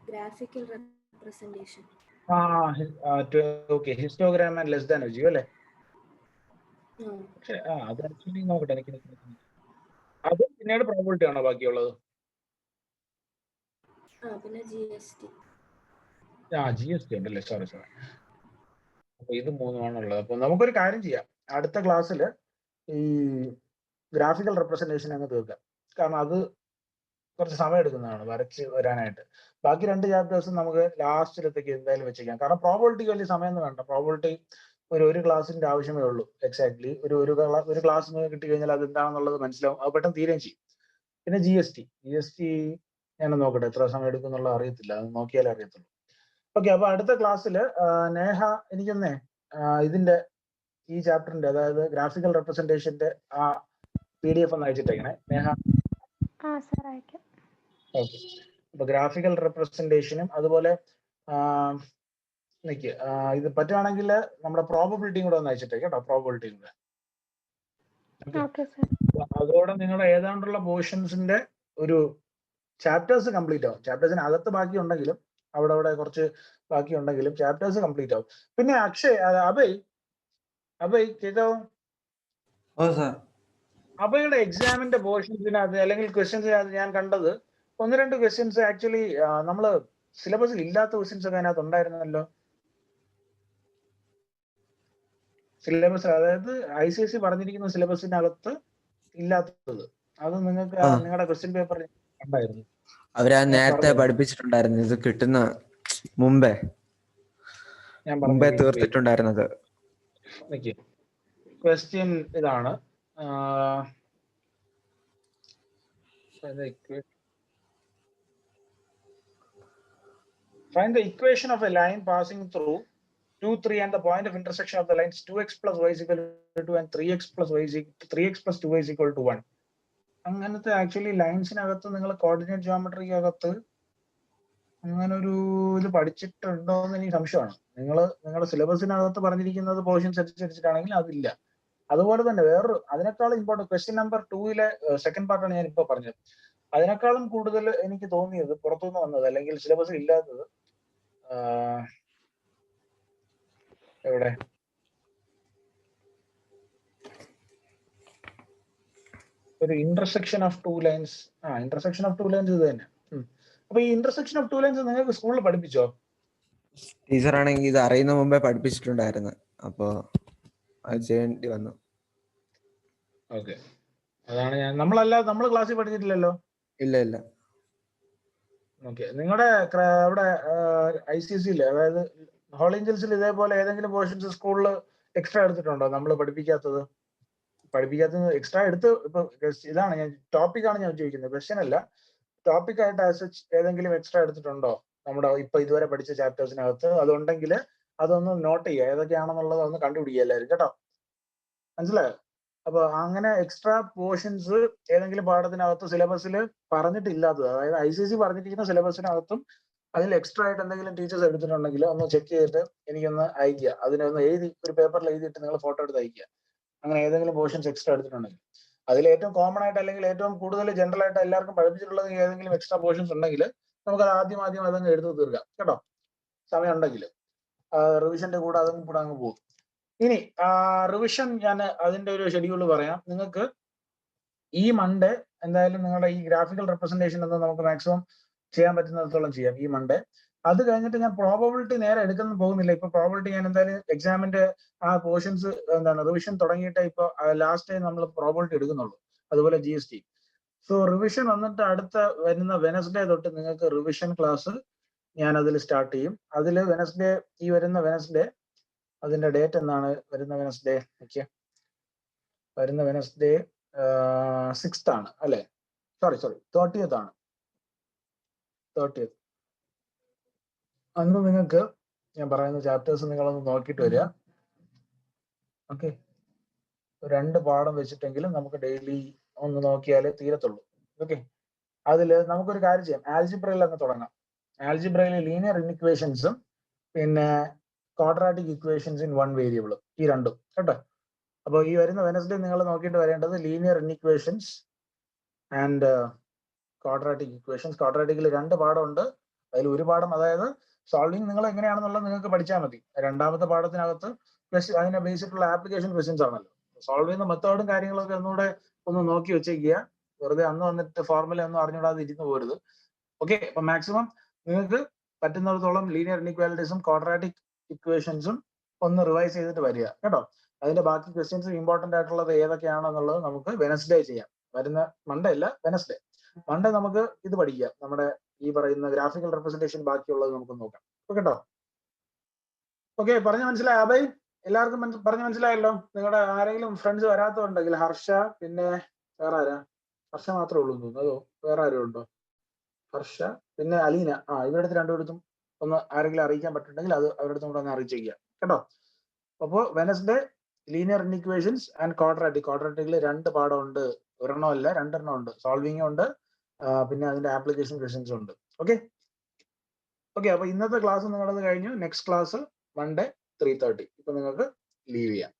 Graphical representation. Histogram and less than view അല്ലേ? അത് ആക്ച്വലി നോക്കട്ടെ, എനിക്ക് അത് പിന്നീട് പ്രോബബിലിറ്റി ആണോ ബാക്കിയുള്ളത്? പിന്നെ GST ഉണ്ടല്ലേ, സോറി. അപ്പൊ ഇത് 3 അപ്പൊ നമുക്കൊരു കാര്യം ചെയ്യാം, അടുത്ത ക്ലാസ്സിൽ ഈ ഗ്രാഫിക്കൽ റെപ്രസെന്റേഷൻ അങ്ങ് തീർക്കാം. കാരണം അത് കുറച്ച് സമയം എടുക്കുന്നതാണ് വരച്ച് വരാനായിട്ട്. ബാക്കി 2 ചാപ്റ്റേഴ്സും നമുക്ക് ലാസ്റ്റിലത്തേക്ക് എന്തായാലും വെച്ചേക്കാം. കാരണം പ്രോബബിലിറ്റിക്ക് വലിയ സമയമൊന്നും വേണ്ട. പ്രോബബിലിറ്റി ഒരു ക്ലാസ്സിന്റെ ആവശ്യമേ ഉള്ളൂ. എക്സാക്ട്ലി ഒരു ക്ലാസ് കിട്ടി കഴിഞ്ഞാൽ അത് എന്താണെന്നുള്ളത് മനസ്സിലാവും, അത് പെട്ടെന്ന് തീരുകയും ചെയ്യും. പിന്നെ GST ഞാൻ നോക്കട്ടെ എത്ര സമയം എടുക്കും എന്നുള്ള അറിയത്തില്ല, അത് നോക്കിയാലേ അറിയത്തുള്ളൂ. ഓക്കെ, അപ്പൊ അടുത്ത ക്ലാസ്സിൽ നേഹ എനിക്കൊന്നേ ഇതിന്റെ ഈ ചാപ്റ്ററിന്റെ അതായത് ഗ്രാഫിക്കൽ റെപ്രസെന്റേഷന്റെ ആ PDF ഒന്ന് അയച്ചിട്ടേക്കണേ നേഹ. ആ സർ അയക്കാം. ഓക്കെ, അപ്പൊ ഗ്രാഫിക്കൽ റെപ്രസെന്റേഷനും അതുപോലെ ഇത് പറ്റുവാണെങ്കിൽ നമ്മുടെ പ്രോബബിലിറ്റിയും കൂടെ ഒന്ന് അയച്ചിട്ടേക്ക് കേട്ടോ, പ്രോബബിലിറ്റിയും കൂടെ. Okay sir. അതോടെ നിങ്ങളുടെ ഏതാണ്ടുള്ള പോർഷൻസിന്റെ ഒരു ചാപ്റ്റേഴ്സ് കംപ്ലീറ്റ് ആവും. ചാപ്റ്റേഴ്സിന് അകത്ത് ബാക്കി ഉണ്ടെങ്കിലും അവിടെ കുറച്ച് ബാക്കി ഉണ്ടെങ്കിലും ചാപ്റ്റേഴ്സ് കംപ്ലീറ്റ് ആവും. പിന്നെ അഭയ് കേൾക്കാവോ? ഓ സാർ. അഭയുടെ എക്സാമിന്റെ പോർഷൻസിനകത്ത് അല്ലെങ്കിൽ ക്വസ്റ്റ്യൻസിനകത്ത് ഞാൻ കണ്ടത് 1-2 ക്വസ്റ്റ്യൻസ് ആക്ച്വലി നമ്മള് സിലബസിൽ ഇല്ലാത്ത ക്വസ്റ്റ്യൻസ് ഒക്കെ അതിനകത്ത് ഉണ്ടായിരുന്നല്ലോ. സിലബസ് അതായത് ICSE പറഞ്ഞിരിക്കുന്ന സിലബസിനകത്ത് ഇല്ലാത്തത്, അത് നിങ്ങൾക്ക് നിങ്ങളുടെ ക്വസ്റ്റ്യൻ പേപ്പറിൽ ഉണ്ടായിരുന്നു. അവരാ നേരത്തെ പഠിപ്പിച്ചിട്ടുണ്ടായിരുന്നു, ഇത് കിട്ടുന്ന മുമ്പേ തീർത്തിട്ടുണ്ടായിരുന്നത്. ക്വസ്റ്റ്യൻ ഇതാണ്. Find the equation of a line passing through 2, 3 and the point of intersection of the lines 2x plus y is equal to 2 and 3x plus 2y is equal to 1. അങ്ങനത്തെ actually ലൈൻസിനകത്ത് നിങ്ങൾ coordinate ജോമെട്രിക്കകത്ത് അങ്ങനെ ഒരു ഇത് പഠിച്ചിട്ടുണ്ടോ എന്ന് എനിക്ക് സംശയമാണ്. നിങ്ങളുടെ സിലബസിനകത്ത് പറഞ്ഞിരിക്കുന്നത് പോർഷൻസ് അനുസരിച്ചിട്ടാണെങ്കിൽ അതില്ല. അതുപോലെ തന്നെ വേറൊരു അതിനേക്കാളും ഇമ്പോർട്ടൻറ്റ് ക്വസ്റ്റ്യൻ നമ്പർ 2-ലെ സെക്കൻഡ് പാർട്ടാണ് ഞാൻ ഇപ്പോൾ പറഞ്ഞത്. അതിനേക്കാളും കൂടുതൽ എനിക്ക് തോന്നിയത് പുറത്തുനിന്ന് വന്നത് അല്ലെങ്കിൽ സിലബസിൽ ഇല്ലാത്തത് എവിടെ ഒരു intersection of two lines. Intersection of two lines ഇത് തന്നെ. അപ്പൊ ഈ ഇന്റർസെക്ഷൻ ഓഫ് ടു ലൈൻസ് നിങ്ങൾക്ക് സ്കൂളിൽ പഠിപ്പിച്ചോ? ടീച്ചർ ആണെങ്കിൽ ഇത് അറിയുന്ന മുമ്പേ പഠിപ്പിച്ചിട്ടുണ്ടായിരുന്നു, അപ്പോ അത് ചെയ്യേണ്ടി വന്നു. ഓക്കെ, അതാണ് നമ്മൾ ക്ലാസ്സിൽ പഠിച്ചിട്ടില്ലല്ലോ. ഇല്ല. ഓക്കെ, നിങ്ങളുടെ അവിടെ ICSE അതായത് ഹോൾ ഏഞ്ചൽസിൽ ഇതേപോലെ ഏതെങ്കിലും പോർഷൻസ് സ്കൂളിൽ എക്സ്ട്രാ എടുത്തിട്ടുണ്ടോ? നമ്മൾ പഠിപ്പിക്കാത്തത് എക്സ്ട്രാ എടുത്ത് ഇപ്പൊ ഇതാണ് ഞാൻ ടോപ്പിക്കാണ് ഞാൻ ചോദിക്കുന്നത്, ക്വസ്റ്റ്യൻ അല്ല. ടോപ്പിക് ആയിട്ട് ഏതെങ്കിലും എക്സ്ട്രാ എടുത്തിട്ടുണ്ടോ നമ്മുടെ ഇപ്പൊ ഇതുവരെ പഠിച്ച ചാപ്റ്റേഴ്സിനകത്ത്? അതുണ്ടെങ്കിൽ അതൊന്ന് നോട്ട് ചെയ്യുക, ഏതൊക്കെയാണെന്നുള്ളത് ഒന്ന് കണ്ടുപിടിക്കുക എല്ലാവരും കേട്ടോ, മനസ്സിലായോ? അപ്പൊ അങ്ങനെ എക്സ്ട്രാ പോർഷൻസ് ഏതെങ്കിലും പാഠത്തിനകത്ത് സിലബസിൽ പറഞ്ഞിട്ടില്ലാത്തത്, അതായത് ICSE പറഞ്ഞിരിക്കുന്ന സിലബസിനകത്തും അതിൽ എക്സ്ട്രാ ആയിട്ട് എന്തെങ്കിലും ടീച്ചേഴ്സ് എടുത്തിട്ടുണ്ടെങ്കിൽ ഒന്ന് ചെക്ക് ചെയ്തിട്ട് എനിക്കൊന്ന് അയക്കുക. അതിനൊന്ന് എഴുതി ഒരു പേപ്പറിൽ എഴുതിയിട്ട് നിങ്ങൾ ഫോട്ടോ എടുത്ത് അയക്കുക. അങ്ങനെ ഏതെങ്കിലും പോർഷൻസ് എക്സ്ട്രാ എടുത്തിട്ടുണ്ടെങ്കിൽ അതിൽ ഏറ്റവും കോമൺ ആയിട്ട് അല്ലെങ്കിൽ ഏറ്റവും കൂടുതൽ ജനറൽ ആയിട്ട് എല്ലാവർക്കും പഠിപ്പിച്ചിട്ടുള്ളത് ഏതെങ്കിലും എക്സ്ട്രാ പോർഷൻസ് ഉണ്ടെങ്കിൽ നമുക്ക് അത് ആദ്യം അതങ്ങ് എടുത്ത് തീർക്കാം കേട്ടോ, സമയം ഉണ്ടെങ്കിൽ. റിവിഷന്റെ കൂടെ അതും കൂടെ അങ്ങ് പോകും. ഇനി റിവിഷൻ ഞാൻ അതിന്റെ ഒരു ഷെഡ്യൂൾ പറയാം. നിങ്ങൾക്ക് ഈ മൺഡേ എന്തായാലും നിങ്ങളുടെ ഈ ഗ്രാഫിക്കൽ റെപ്രസെന്റേഷൻ ഒന്ന് നമുക്ക് മാക്സിമം ചെയ്യാൻ പറ്റുന്നിടത്തോളം ചെയ്യാം ഈ മൺഡേ. അത് കഴിഞ്ഞിട്ട് ഞാൻ പ്രോബബിലിറ്റി നേരെ എടുക്കുന്ന പോകുന്നില്ല. ഇപ്പൊ പ്രോബബിലിറ്റി ഞാൻ എന്തായാലും എക്സാമിന്റെ ആ പോർഷൻസ് റിവിഷൻ തുടങ്ങിയിട്ട് ഇപ്പൊ ലാസ്റ്റ് നമ്മൾ പ്രോബബിലിറ്റി എടുക്കുന്നുള്ളൂ. അതുപോലെ GST. സോ റിവിഷൻ വന്നിട്ട് അടുത്ത വരുന്ന വെനസ്ഡേ തൊട്ട് നിങ്ങൾക്ക് റിവിഷൻ ക്ലാസ് ഞാൻ അതിൽ സ്റ്റാർട്ട് ചെയ്യും. അതിൽ വെനസ്ഡേ ഈ വരുന്ന വെനസ്ഡേ അതിന്റെ ഡേറ്റ് എന്നാണ്? വരുന്ന വെനസ്ഡേ 6th ആണ് അല്ലെ? സോറി 30th ആണ്. 30th അന്ന് നിങ്ങൾക്ക് ഞാൻ പറയുന്ന ചാപ്റ്റേഴ്സ് നിങ്ങളൊന്ന് നോക്കിയിട്ട് വരിക. ഓക്കെ, 2 പാഠം വെച്ചിട്ടെങ്കിലും നമുക്ക് ഡെയിലി ഒന്ന് നോക്കിയാലേ തീരത്തുള്ളൂ. ഓക്കെ, അതില് നമുക്കൊരു കാര്യം ചെയ്യാം, ആൽജിബ്രയിൽ അങ്ങ് തുടങ്ങാം. ആൽജിബ്രയിൽ ലീനിയർ ഇക്വേഷൻസും പിന്നെ ക്വാഡ്രാറ്റിക് ഇക്വേഷൻസ് ഇൻ 1 വേരിയബിളും, ഈ രണ്ടും കേട്ടോ. അപ്പോൾ ഈ വരുന്ന വെനസ്ഡേ നിങ്ങൾ നോക്കിയിട്ട് വരേണ്ടത് linear equations and quadratic equations. ക്വാഡ്രാറ്റിക്കിൽ 2 പാഠമുണ്ട്. അതിൽ ഒരു പാഠം അതായത് സോൾവിങ് നിങ്ങൾ എങ്ങനെയാണെന്നുള്ളത് നിങ്ങൾക്ക് പഠിച്ചാൽ മതി. രണ്ടാമത്തെ പാഠത്തിനകത്ത് അതിനെ ബേസിട്ടുള്ള ആപ്ലിക്കേഷൻ ക്വസ്റ്റ്യൻസ് ആണല്ലോ. സോൾവ് ചെയ്യുന്ന മെത്തേഡും കാര്യങ്ങളൊക്കെ ഒന്നുകൂടെ ഒന്ന് നോക്കി വെച്ചേക്കുക. വെറുതെ അന്ന് വന്നിട്ട് ഫോർമുല ഒന്നും അറിഞ്ഞിടാതെ ഇരുന്ന് പോരുത്. ഓക്കെ, അപ്പൊ മാക്സിമം നിങ്ങൾക്ക് പറ്റുന്നിടത്തോളം ലീനിയർ ഇൻഇക്വാലിറ്റീസും ക്വാഡ്രാറ്റിക് ഇക്വേഷൻസും ഒന്ന് റിവൈസ് ചെയ്തിട്ട് വരിക കേട്ടോ. അതിന്റെ ബാക്കി ക്വസ്റ്റ്യൻസ് ഇമ്പോർട്ടന്റ് ആയിട്ടുള്ളത് ഏതൊക്കെയാണെന്നുള്ളത് നമുക്ക് വെനസ്ഡേ ചെയ്യാം. വരുന്ന മൺഡേ അല്ല, വെനസ്ഡേ. മൺഡേ നമുക്ക് ഇത് പഠിക്കാം, നമ്മുടെ ഈ പറയുന്ന ഗ്രാഫിക്കൽ റെപ്രസെന്റേഷൻ ബാക്കിയുള്ളത് നമുക്ക് നോക്കാം കേട്ടോ. ഓക്കെ, പറഞ്ഞു മനസ്സിലായോ അഭയ്? എല്ലാവർക്കും പറഞ്ഞു മനസ്സിലായല്ലോ? നിങ്ങളുടെ ആരെങ്കിലും ഫ്രണ്ട്സ് വരാത്തതുണ്ടെങ്കിൽ ഹർഷ, പിന്നെ വേറെ ആരാ? ഹർഷ മാത്രമേ ഉള്ളൂ എന്ന് തോന്നുന്നു. അതോ വേറെ ആരും ഉണ്ടോ? ഹർഷ, പിന്നെ അലീന. ഇവരുടെ രണ്ടുപേർക്കും ഒന്ന് ആരെങ്കിലും അറിയിക്കാൻ പറ്റുന്നുണ്ടെങ്കിൽ അത് അവരുടെ അടുത്തും കൂടെ ഒന്ന് അറിയിച്ചേക്കുക കേട്ടോ. അപ്പോൾ വെനസ്ഡേ ലീനിയർ ഇൻഇക്വേഷൻസ് ആൻഡ് ക്വാഡ്രാറ്റിക്കിൽ 2 പാഠം ഉണ്ട്. ഒരെണ്ണം അല്ല, 2 എണ്ണം ഉണ്ട്. സോൾവിങ് ഉണ്ട്, പിന്നെ അതിന്റെ ആപ്ലിക്കേഷൻ ക്വസ്റ്റ്യൻസ് ഉണ്ട്. ഓക്കെ. അപ്പൊ ഇന്നത്തെ ക്ലാസ് നിങ്ങളത് കഴിഞ്ഞു. Next class Monday 3:30. ഇപ്പൊ നിങ്ങൾക്ക് ലീവ് ചെയ്യാം.